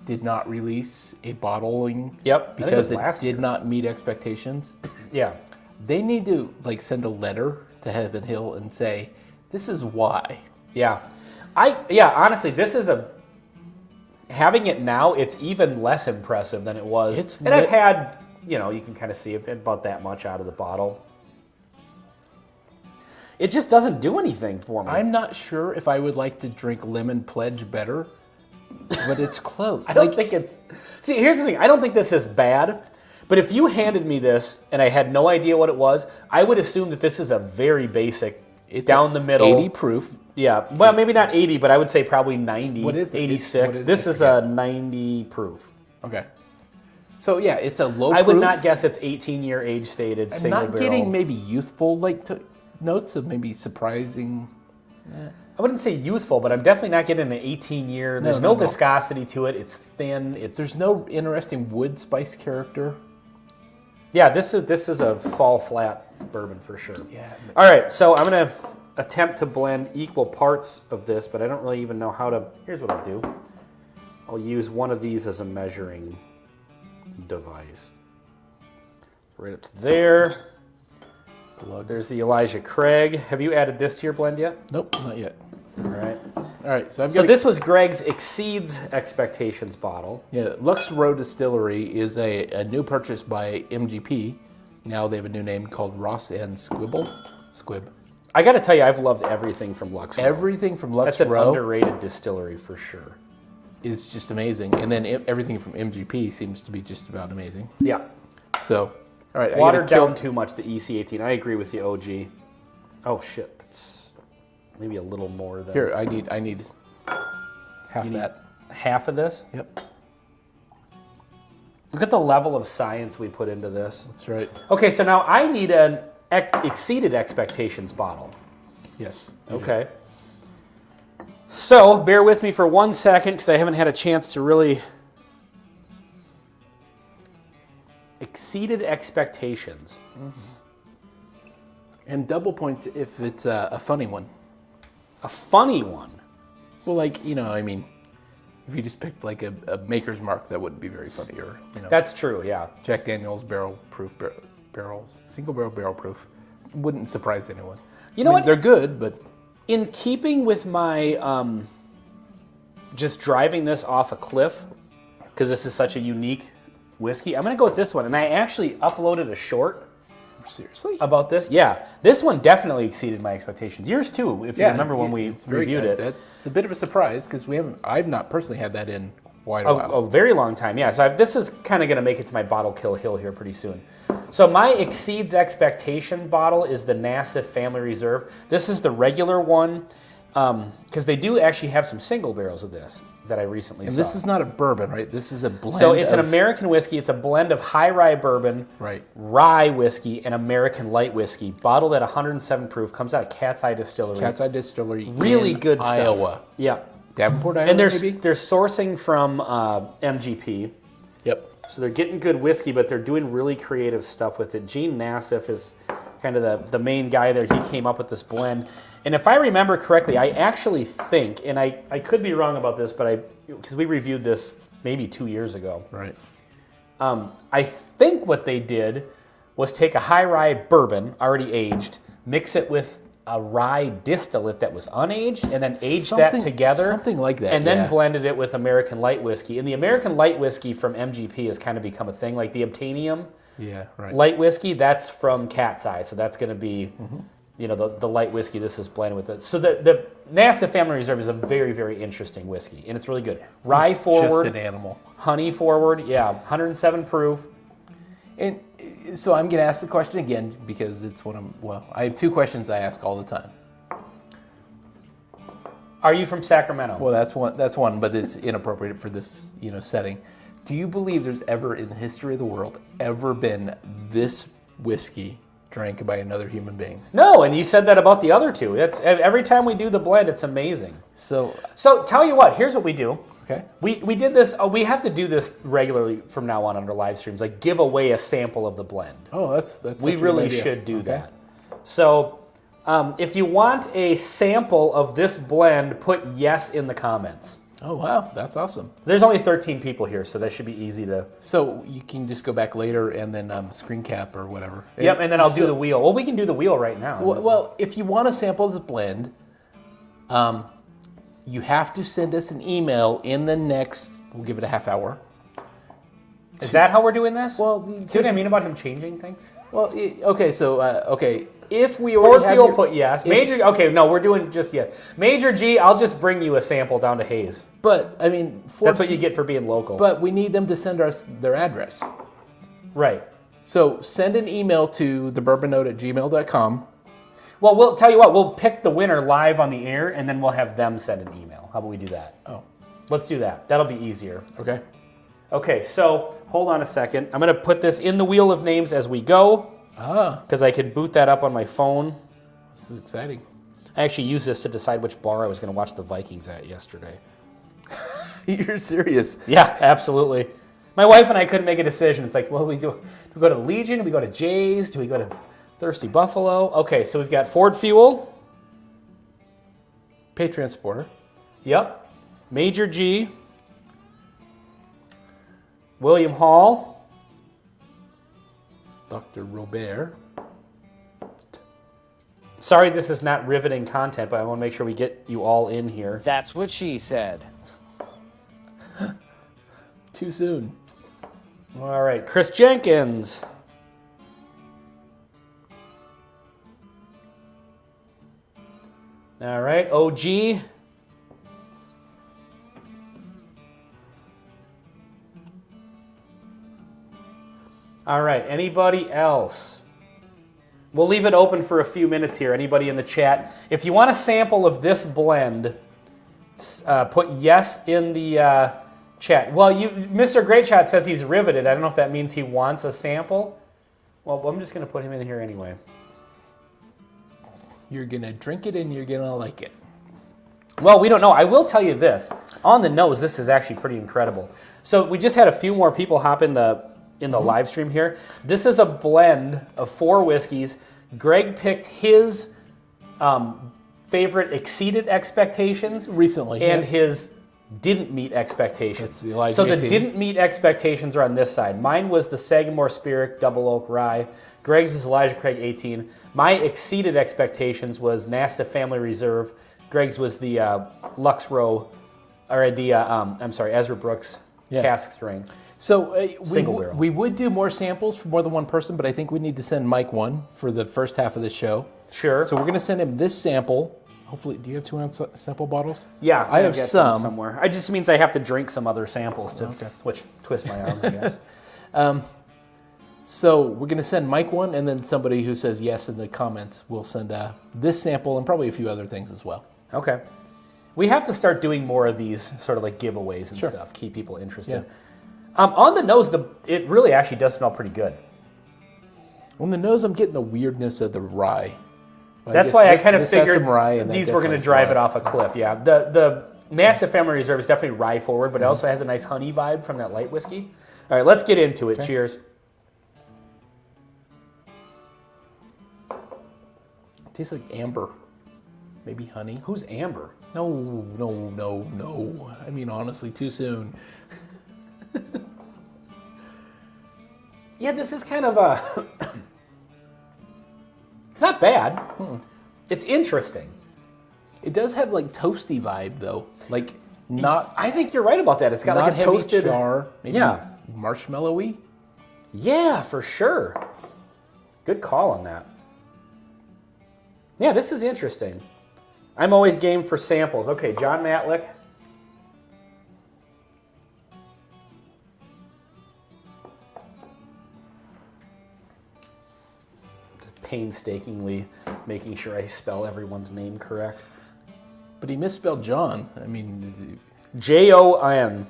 Speaker 1: did not release a bottling?
Speaker 2: Yep, I think
Speaker 1: Because
Speaker 2: it
Speaker 1: it
Speaker 2: was last
Speaker 1: did
Speaker 2: year.
Speaker 1: not meet expectations?
Speaker 2: Yeah.
Speaker 1: They need to send a letter to Heaven Hill and say, this is why.
Speaker 2: Yeah. Honestly, this is having it now, it's even less impressive than it was. I've had, you can kind of see about that much out of the bottle. It just doesn't do anything for me.
Speaker 1: I'm not sure if I would like to drink Lemon Pledge better, but it's close.
Speaker 2: I don't think it's... See, here's the thing. I don't think this is bad, but if you handed me this and I had no idea what it was, I would assume that this is a very basic, down the middle...
Speaker 1: 80 proof.
Speaker 2: Yeah, well, maybe not 80, but I would say probably 90,
Speaker 1: What is it?
Speaker 2: 86.
Speaker 1: What is
Speaker 2: This
Speaker 1: it?
Speaker 2: is a 90 proof.
Speaker 1: Okay. So yeah, it's a low proof.
Speaker 2: I would not guess it's 18-year age stated,
Speaker 1: I'm
Speaker 2: single
Speaker 1: not
Speaker 2: barrel.
Speaker 1: getting maybe youthful notes of maybe surprising.
Speaker 2: I wouldn't say youthful, but I'm definitely not getting an 18-year. There's no viscosity to it. It's thin.
Speaker 1: There's no interesting wood spice character.
Speaker 2: Yeah, this is a fall flat bourbon for sure.
Speaker 1: Yeah.
Speaker 2: All right, so I'm going to attempt to blend equal parts of this, but I don't really even know how to. Here's what I'll do. I'll use one of these as a measuring device. Right up to there. There's the Elijah Craig. Have you added this to your blend yet?
Speaker 1: Nope, not yet.
Speaker 2: All right.
Speaker 1: All right, so
Speaker 2: this was Greg's Exceeds Expectations bottle.
Speaker 1: Yeah, Lux Row Distillery is a new purchase by MGP. Now they have a new name called Ross and Squibb.
Speaker 2: I got to tell you, I've loved everything from Lux Row.
Speaker 1: Everything from Lux
Speaker 2: That's an
Speaker 1: Row
Speaker 2: underrated distillery for sure.
Speaker 1: is just amazing. And then everything from MGP seems to be just about amazing.
Speaker 2: Yeah.
Speaker 1: So, all right.
Speaker 2: Watered down too much, the EC18. I agree with the OG. Oh, shit. That's maybe a little more than...
Speaker 1: Here, I need half that.
Speaker 2: Half of this?
Speaker 1: Yep.
Speaker 2: Look at the level of science we put into this.
Speaker 1: That's right.
Speaker 2: Okay, so now I need an Exceeded Expectations bottle.
Speaker 1: Yes.
Speaker 2: Okay. So, bear with me for 1 second because I haven't had a chance to really... Exceeded Expectations.
Speaker 1: Mm-hmm. And double point if it's a funny one.
Speaker 2: A funny one?
Speaker 1: Well, like, I mean, if you just picked like a Maker's Mark, that wouldn't be very funny. Or,
Speaker 2: That's true, yeah.
Speaker 1: Jack Daniel's single barrel proof. Wouldn't surprise anyone.
Speaker 2: You know what?
Speaker 1: They're good, but...
Speaker 2: In keeping with my just driving this off a cliff, because this is such a unique whiskey, I'm going to go with this one. And I actually uploaded a short.
Speaker 1: Seriously?
Speaker 2: About this? Yeah. This one definitely exceeded my expectations. Yours too, if you remember when we reviewed it.
Speaker 1: It's a bit of a surprise because I've not personally had that in quite a while.
Speaker 2: A very long time, yeah. So this is kind of going to make it to my bottle kill hill here pretty soon. So my Exceeds Expectation bottle is the Nassif Family Reserve. This is the regular one because they do actually have some single barrels of this that I recently saw.
Speaker 1: And this is not a bourbon, right? This is a blend.
Speaker 2: So it's an American whiskey. It's a blend of high rye bourbon, rye whiskey, and American light whiskey, bottled at 107 proof. Comes out of Cat's Eye Distillery.
Speaker 1: Cat's Eye Distillery.
Speaker 2: Really good
Speaker 1: Iowa.
Speaker 2: Stuff. Yeah.
Speaker 1: Davenport, Iowa.
Speaker 2: And they're sourcing from MGP.
Speaker 1: Yep.
Speaker 2: So they're getting good whiskey, but they're doing really creative stuff with it. Gene Nassif is kind of the main guy there. He came up with this blend. And if I remember correctly, I actually think, and I could be wrong about this, but because we reviewed this maybe 2 years ago.
Speaker 1: Right.
Speaker 2: I think what they did was take a high rye bourbon, already aged, mix it with a rye distillate that was unaged, and then aged that together.
Speaker 1: Something like that,
Speaker 2: and then blended it with American light whiskey. And the American light whiskey from MGP has kind of become a thing, like the Obtainium light whiskey, that's from Cat's Eye. So that's going to be, the light whiskey this is blended with it. So the Nassif Family Reserve is a very, very interesting whiskey, and it's really good. Rye forward.
Speaker 1: Just an animal.
Speaker 2: Honey forward, 107 proof.
Speaker 1: And so I'm going to ask the question again because it's I have two questions I ask all the time.
Speaker 2: Are you from Sacramento?
Speaker 1: Well, that's one, but it's inappropriate for this, setting. Do you believe there's ever in the history of the world ever been this whiskey drank by another human being?
Speaker 2: No, and you said that about the other two. That's every time we do the blend, it's amazing.
Speaker 1: So
Speaker 2: tell you what, here's what we do.
Speaker 1: Okay.
Speaker 2: We did this. We have to do this regularly from now on our live streams. Like give away a sample of the blend.
Speaker 1: Oh, that's.
Speaker 2: We really should do that. So, if you want a sample of this blend, put yes in the comments.
Speaker 1: Oh wow, that's awesome.
Speaker 2: There's only 13 people here, so that should be easy to.
Speaker 1: So you can just go back later and then screen cap or whatever.
Speaker 2: Yep, and then I'll do the wheel. Well, we can do the wheel right now.
Speaker 1: Well, if you want to sample this blend, you have to send us an email in the next. We'll give it a half hour.
Speaker 2: Is that how we're doing this?
Speaker 1: Well,
Speaker 2: see what I mean about him changing things?
Speaker 1: Well, okay. So if we already have
Speaker 2: Ford Fuel put yes. Major. Okay, no, we're doing just yes. Major G, I'll just bring you a sample down to Hayes.
Speaker 1: But I mean,
Speaker 2: that's what you get for being local.
Speaker 1: But we need them to send us their address.
Speaker 2: Right.
Speaker 1: So send an email to thebourbonnote@gmail.com.
Speaker 2: Well, we'll tell you what. We'll pick the winner live on the air, and then we'll have them send an email. How about we do that?
Speaker 1: Oh,
Speaker 2: let's do that. That'll be easier.
Speaker 1: Okay.
Speaker 2: Okay. So hold on a second. I'm going to put this in the wheel of names as we go. Because I can boot that up on my phone.
Speaker 1: This is exciting.
Speaker 2: I actually used this to decide which bar I was going to watch the Vikings at yesterday.
Speaker 1: You're serious?
Speaker 2: Yeah, absolutely. My wife and I couldn't make a decision. It's like, what do we do? Do we go to Legion? Do we go to Jays? Do we go to Thirsty Buffalo? Okay, so we've got Ford Fuel.
Speaker 1: Pay Transporter.
Speaker 2: Yep. Major G. William Hall.
Speaker 1: Dr. Robert.
Speaker 2: Sorry this is not riveting content, but I want to make sure we get you all in here.
Speaker 3: That's what she said.
Speaker 1: Too soon.
Speaker 2: All right, Chris Jenkins. All right, OG. All right, anybody else? We'll leave it open for a few minutes here. Anybody in the chat? If you want a sample of this blend, put yes in the chat. Well, Mr. Great Shot says he's riveted. I don't know if that means he wants a sample. Well, I'm just going to put him in here anyway.
Speaker 1: You're going to drink it and you're going to like it.
Speaker 2: Well, we don't know. I will tell you this. On the nose, this is actually pretty incredible. So we just had a few more people hop in the live stream here. This is a blend of 4 whiskeys. Greg picked his favorite exceeded expectations
Speaker 1: Recently.
Speaker 2: and his didn't meet expectations.
Speaker 1: That's the Elijah
Speaker 2: So the
Speaker 1: 18.
Speaker 2: didn't meet expectations are on this side. Mine was the Sagamore Spirit Double Oak Rye. Greg's was Elijah Craig 18. My exceeded expectations was NASA Family Reserve. Greg's was the Lux Row, or the Ezra Brooks cask strength.
Speaker 1: So
Speaker 2: Single barrel.
Speaker 1: we would do more samples for more than one person, but I think we need to send Mike one for the first half of the show.
Speaker 2: Sure.
Speaker 1: So we're going to send him this sample. Hopefully, do you have 2-ounce sample bottles?
Speaker 2: Yeah,
Speaker 1: I have
Speaker 2: got
Speaker 1: some
Speaker 2: somewhere. It just means I have to drink some other samples to, which twist my arm, I guess.
Speaker 1: So we're going to send Mike one, and then somebody who says yes in the comments will send this sample and probably a few other things as well.
Speaker 2: Okay. We have to start doing more of these sort of like giveaways and
Speaker 1: Sure.
Speaker 2: stuff, keep people interested.
Speaker 1: Yeah.
Speaker 2: On the nose, it really actually does smell pretty good.
Speaker 1: On the nose, I'm getting the weirdness of the rye. But
Speaker 2: That's
Speaker 1: guess
Speaker 2: why I
Speaker 1: this-
Speaker 2: kind of
Speaker 1: this has
Speaker 2: figured
Speaker 1: some rye and that
Speaker 2: these were going to
Speaker 1: definitely
Speaker 2: drive
Speaker 1: rye.
Speaker 2: it off a cliff. Yeah, the Massive Family Reserve is definitely rye forward, but it also has a nice honey vibe from that light whiskey. All right, let's get into it.
Speaker 1: Okay.
Speaker 2: Cheers.
Speaker 1: Tastes like amber, maybe honey.
Speaker 2: Who's Amber?
Speaker 1: No. I mean, honestly, too soon.
Speaker 2: Yeah, this is kind of a... It's not bad. It's interesting.
Speaker 1: It does have like toasty vibe though, like not
Speaker 2: I think you're right about that. It's got
Speaker 1: not
Speaker 2: like a
Speaker 1: heavy
Speaker 2: toasted...
Speaker 1: char, maybe
Speaker 2: Yeah.
Speaker 1: marshmallowy.
Speaker 2: Yeah, for sure. Good call on that. Yeah, this is interesting. I'm always game for samples. Okay, John Matlick. Just painstakingly making sure I spell everyone's name correct.
Speaker 1: But he misspelled John. I mean,
Speaker 2: Jon.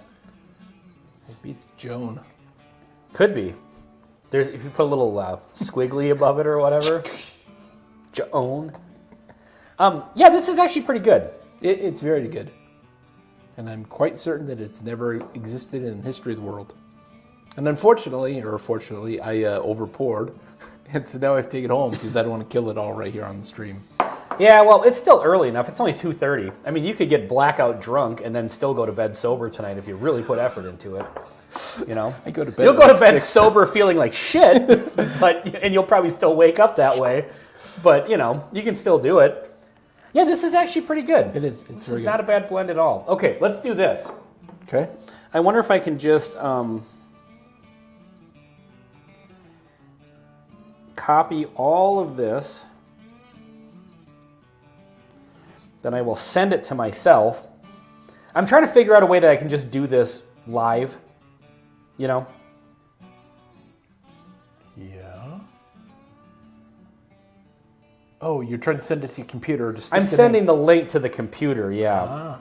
Speaker 1: maybe it's Joan.
Speaker 2: Could be. There's if you put a little squiggly above it or whatever. Joan. Yeah, this is actually pretty good.
Speaker 1: It's very good, and I'm quite certain that it's never existed in the history of the world. And unfortunately, or fortunately, I overpoured, and so now I have to take it home because I don't want to kill it all right here on the stream.
Speaker 2: Yeah, well, it's still early enough. It's only 2:30. I mean, you could get blackout drunk and then still go to bed sober tonight if you really put effort into it. You know,
Speaker 1: I go to bed.
Speaker 2: You'll
Speaker 1: at
Speaker 2: go to
Speaker 1: like
Speaker 2: bed
Speaker 1: 6.
Speaker 2: sober feeling like shit, and you'll probably still wake up that way. But you know, you can still do it. Yeah, this is actually pretty good.
Speaker 1: It is. It's
Speaker 2: This
Speaker 1: very
Speaker 2: is
Speaker 1: good.
Speaker 2: not a bad blend at all. Okay, let's do this.
Speaker 1: Okay.
Speaker 2: I wonder if I can just copy all of this. Then I will send it to myself. I'm trying to figure out a way that I can just do this live, you know?
Speaker 1: Yeah. Oh, you're trying to send it to your computer to stick
Speaker 2: I'm
Speaker 1: the
Speaker 2: sending
Speaker 1: name-
Speaker 2: the link to the computer, yeah.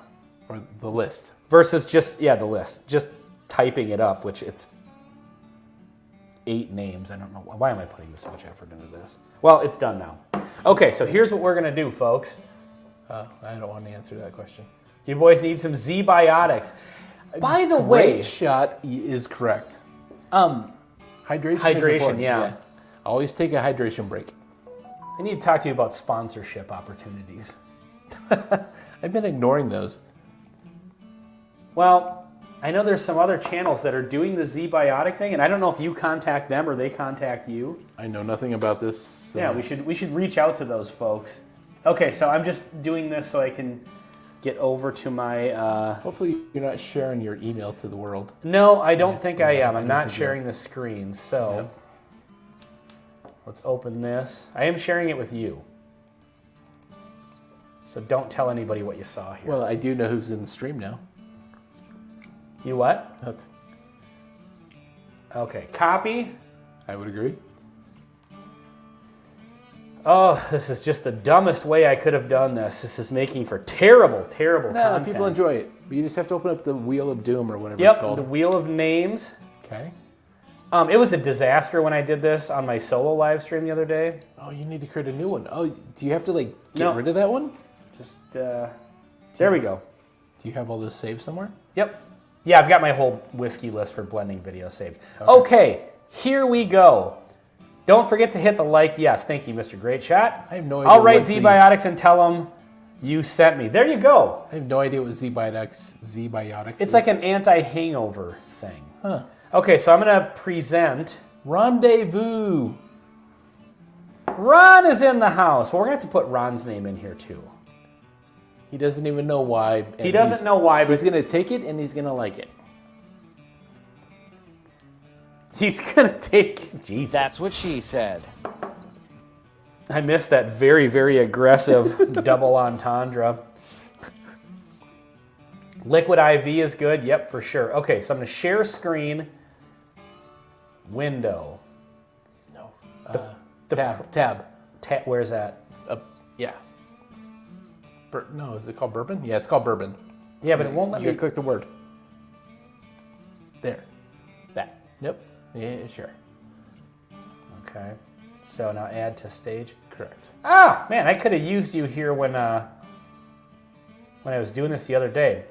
Speaker 1: or the list.
Speaker 2: Versus just, yeah, the list. Just typing it up, which it's 8 names. I don't know. Why am I putting this much effort into this? Well, it's done now. Okay, so here's what we're going to do, folks.
Speaker 1: I don't want to answer that question.
Speaker 2: You boys need some Z-biotics. By the way,
Speaker 1: Great shot is correct. Hydration. is
Speaker 2: Hydration,
Speaker 1: important.
Speaker 2: yeah.
Speaker 1: Always take a hydration break.
Speaker 2: I need to talk to you about sponsorship opportunities.
Speaker 1: I've been ignoring those.
Speaker 2: Well, I know there's some other channels that are doing the Z-Biotic thing, and I don't know if you contact them or they contact you.
Speaker 1: I know nothing about this. So.
Speaker 2: Yeah, we should reach out to those folks. Okay, so I'm just doing this so I can get over to my...
Speaker 1: Hopefully you're not sharing your email to the world.
Speaker 2: No, I don't think I am. I'm not sharing the screen, so... Let's open this. I am sharing it with you. So don't tell anybody what you saw here.
Speaker 1: Well, I do know who's in the stream now.
Speaker 2: You what? Okay, copy.
Speaker 1: I would agree.
Speaker 2: Oh, this is just the dumbest way I could have done this. This is making for terrible, terrible content.
Speaker 1: People enjoy it. You just have to open up the Wheel of Doom or whatever it's called.
Speaker 2: The Wheel of Names.
Speaker 1: Okay.
Speaker 2: It was a disaster when I did this on my solo live stream the other day.
Speaker 1: Oh, you need to create a new one. Oh, do you have to get rid of that one?
Speaker 2: Just, there we go.
Speaker 1: Do you have all this saved somewhere?
Speaker 2: Yep. Yeah, I've got my whole whiskey list for blending videos saved. Okay, here we go. Don't forget to hit the like. Yes, thank you, Mr. Great Shot.
Speaker 1: I have no idea.
Speaker 2: I'll write Z-Biotics and tell them you sent me. There you go.
Speaker 1: I have no idea what Z-Biotics
Speaker 2: It's like an anti-hangover thing.
Speaker 1: Huh.
Speaker 2: Okay, so I'm going to present...
Speaker 1: Rendezvous.
Speaker 2: Ron is in the house. Well, we're going to have to put Ron's name in here, too.
Speaker 1: He doesn't even know why.
Speaker 2: He doesn't know why, but...
Speaker 1: He's going to take it, and he's going to like it.
Speaker 2: He's going to take... Jesus.
Speaker 3: That's what she said.
Speaker 2: I missed that very, very aggressive double entendre. Liquid IV is good. Yep, for sure. Okay, so I'm going to share screen. Window.
Speaker 1: No.
Speaker 2: Tab. Where's that?
Speaker 1: Yeah. No, is it called Bourbon? Yeah, it's called Bourbon.
Speaker 2: Yeah, but it won't let
Speaker 1: You
Speaker 2: me...
Speaker 1: click the word. There.
Speaker 2: That.
Speaker 1: Yep. Yeah, sure.
Speaker 2: Okay. So now add to stage.
Speaker 1: Correct.
Speaker 2: Ah, man, I could have used you here when I was doing this the other day.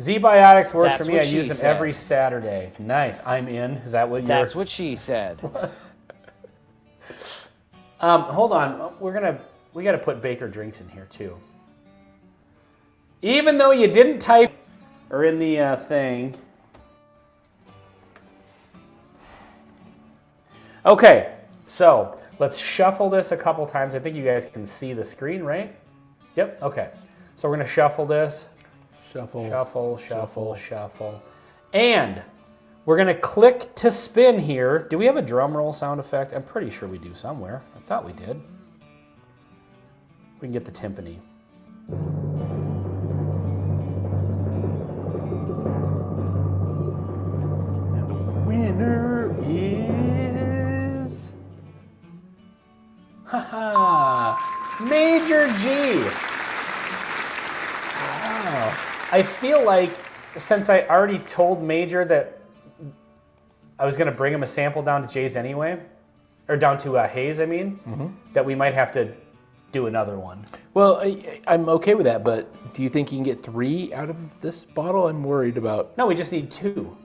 Speaker 2: Z-Biotics works for me. I use them every Saturday. Nice. I'm in. Is that what you're...
Speaker 3: That's what she said.
Speaker 2: Hold on. We got to put Baker Drinks in here too. Even though you didn't type or in the thing. Okay, so let's shuffle this a couple times. I think you guys can see the screen, right? Yep. Okay. So we're going to shuffle this.
Speaker 1: Shuffle.
Speaker 2: Shuffle, shuffle, shuffle. And we're going to click to spin here. Do we have a drum roll sound effect? I'm pretty sure we do somewhere. I thought we did. We can get the timpani.
Speaker 1: And the winner is... Haha!
Speaker 2: Major G! Wow. I feel like since I already told Major that I was going to bring him a sample down to Jay's anyway, or down to Hayes, I mean, that we might have to do another one.
Speaker 1: Well, I'm okay with that, but do you think you can get 3 out of this bottle? I'm worried about...
Speaker 2: No, we just need 2.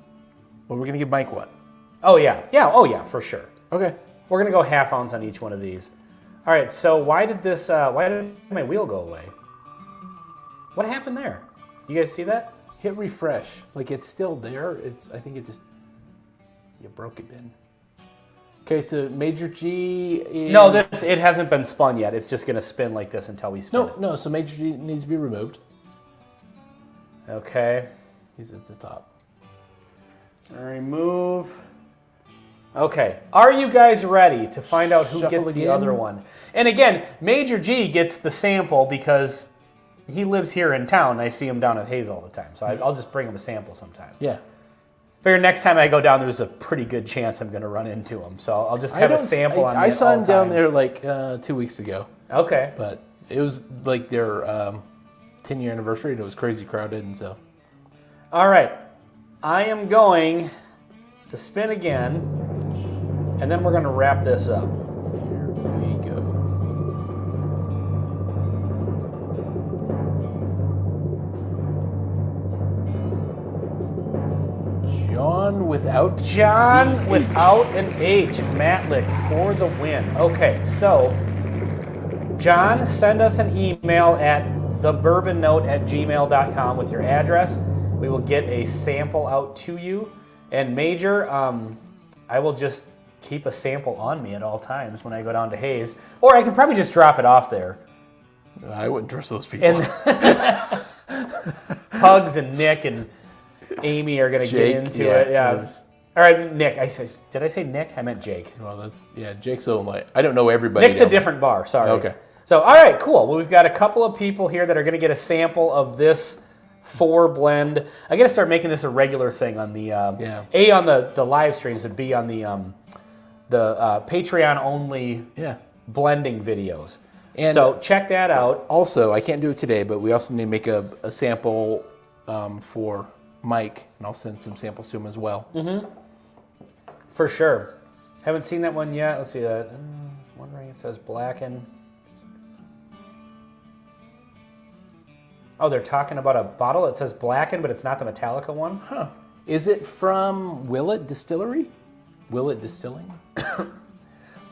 Speaker 1: Well, we're going to give Mike one.
Speaker 2: Oh, yeah. Yeah, oh, yeah, for sure.
Speaker 1: Okay.
Speaker 2: We're going to go half ounce on each one of these. All right, so why did my wheel go away? What happened there? You guys see that?
Speaker 1: Hit refresh. Like, it's still there. I think it just... You broke it, Ben. Okay, so Major G is...
Speaker 2: No, it hasn't been spun yet. It's just going to spin like this until we spin it.
Speaker 1: No, so Major G needs to be removed.
Speaker 2: Okay.
Speaker 1: He's at the top.
Speaker 2: Remove. Okay. Are you guys ready to find out who
Speaker 1: Shuffle
Speaker 2: gets the
Speaker 1: again.
Speaker 2: other one? And again, Major G gets the sample because he lives here in town. I see him down at Hayes all the time. So I'll just bring him a sample sometime.
Speaker 1: Yeah.
Speaker 2: Figure next time I go down, there's a pretty good chance I'm going to run into him. So I'll just have a sample on me.
Speaker 1: I saw
Speaker 2: at all
Speaker 1: him down
Speaker 2: times.
Speaker 1: there like 2 weeks ago.
Speaker 2: Okay.
Speaker 1: But it was like their 10-year anniversary, and it was crazy crowded, and so...
Speaker 2: All right. I am going to spin again, and then we're going to wrap this up.
Speaker 1: Here we go. John without
Speaker 2: an H. Matlick for the win. Okay, so John, send us an email at thebourbonnote@gmail.com with your address, we will get a sample out to you. And Major, I will just keep a sample on me at all times when I go down to Hayes. Or I can probably just drop it off there.
Speaker 1: I wouldn't trust those people.
Speaker 2: And Hugs and Nick and Amy are going to get into it. Yeah. All right, Nick. Did I say Nick? I meant Jake.
Speaker 1: Well, Jake's so like I don't know everybody.
Speaker 2: Nick's a different bar. Sorry.
Speaker 1: Okay.
Speaker 2: So, all right, cool. Well, we've got a couple of people here that are going to get a sample of this 4 blend. I got to start making this a regular thing on the A on the live streams and B on the Patreon only blending videos. And so check that out.
Speaker 1: Also, I can't do it today, but we also need to make a sample for Mike, and I'll send some samples to him as well.
Speaker 2: Mm-hmm. For sure. Haven't seen that one yet. Let's see that. Wondering, it says Blacken. Oh, they're talking about a bottle that says Blacken, but it's not the Metallica one?
Speaker 1: Huh. Is it from Willett Distillery? Willett Distilling?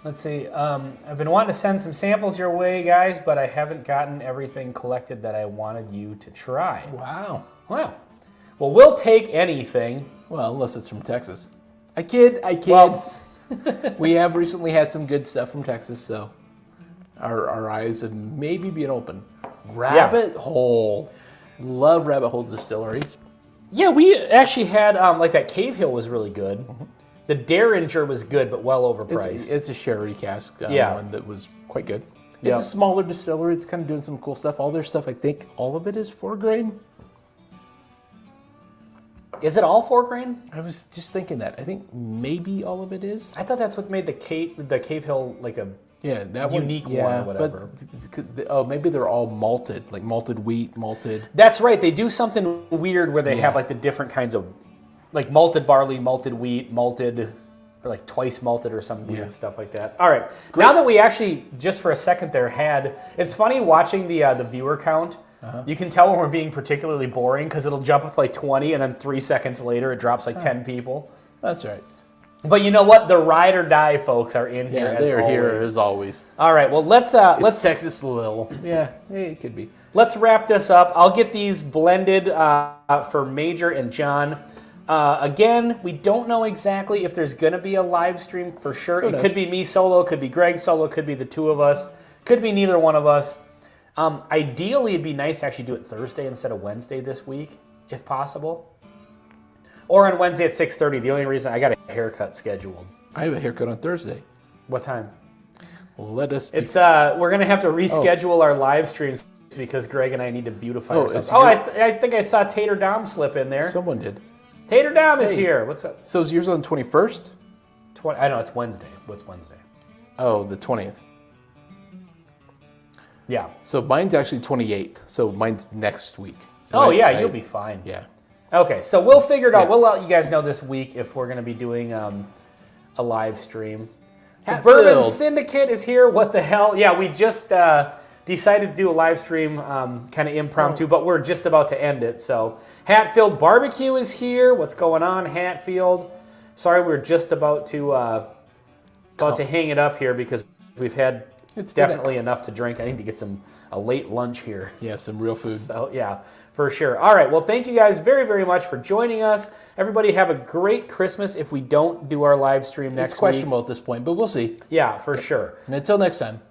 Speaker 2: Let's see. I've been wanting to send some samples your way, guys, but I haven't gotten everything collected that I wanted you to try.
Speaker 1: Wow.
Speaker 2: Wow. Well, we'll take anything.
Speaker 1: Well, unless it's from Texas. I kid.
Speaker 2: Well,
Speaker 1: we have recently had some good stuff from Texas, so our eyes have maybe been open. Rabbit Hole. Love Rabbit Hole Distillery.
Speaker 2: Yeah, we actually had, like that Cave Hill was really good. Mm-hmm. The Derringer was good, but well overpriced.
Speaker 1: It's a sherry cask one that was quite good.
Speaker 2: Yep.
Speaker 1: It's a smaller distillery. It's kind of doing some cool stuff. All their stuff, I think, all of it is 4 grain.
Speaker 2: Is it all 4 grain?
Speaker 1: I was just thinking that. I think maybe all of it is.
Speaker 2: I thought that's what made the Cave Hill like a unique one or whatever.
Speaker 1: But maybe they're all malted, like malted wheat, malted.
Speaker 2: That's right. They do something weird where they have like the different kinds of, like malted barley, malted wheat, malted, or like twice malted or some weird stuff like that. All right. Great. Now that we actually, just for a second there, it's funny watching the viewer count. Uh-huh. You can tell when we're being particularly boring because it'll jump up to like 20 and then 3 seconds later it drops like 10 people.
Speaker 1: That's right.
Speaker 2: But you know what? The ride or die folks are in here as
Speaker 1: they're
Speaker 2: always.
Speaker 1: here as always.
Speaker 2: All right. Well, let's
Speaker 1: Texas Little. Yeah, it could be.
Speaker 2: Let's wrap this up. I'll get these blended for Major and John. Again, we don't know exactly if there's going to be a live stream for sure. It could be me solo, could be Greg solo, could be the 2 of us, could be neither one of us. Ideally, it'd be nice to actually do it Thursday instead of Wednesday this week, if possible. Or on Wednesday at 6:30. The only reason I got a haircut scheduled.
Speaker 1: I have a haircut on Thursday.
Speaker 2: What time?
Speaker 1: Let us.
Speaker 2: It's we're gonna have to reschedule our live streams because Greg and I need to beautify ourselves. I think I saw Tater Dom slip in there.
Speaker 1: Someone did.
Speaker 2: Tater Dom is here. What's up?
Speaker 1: So is yours on the 21st?
Speaker 2: I know it's Wednesday. What's Wednesday?
Speaker 1: Oh, the 20th.
Speaker 2: Yeah.
Speaker 1: So mine's actually 28th. So mine's next week. So
Speaker 2: you'll be fine.
Speaker 1: Yeah.
Speaker 2: Okay, so we'll figure it out. We'll let you guys know this week if we're going to be doing a live stream. The Bourbon Syndicate is here. What the hell? Yeah, we just decided to do a live stream kind of impromptu, but we're just about to end it. So Hatfield Barbecue is here. What's going on, Hatfield? Sorry, we're just about to hang it up here because we've had definitely enough to drink. I need to get a late lunch here.
Speaker 1: Yeah, some real food.
Speaker 2: So, yeah, for sure. All right, well, thank you guys very, very much for joining us. Everybody have a great Christmas if we don't do our live stream next week.
Speaker 1: It's questionable at this point, but we'll see.
Speaker 2: Yeah, for sure.
Speaker 1: And until next time.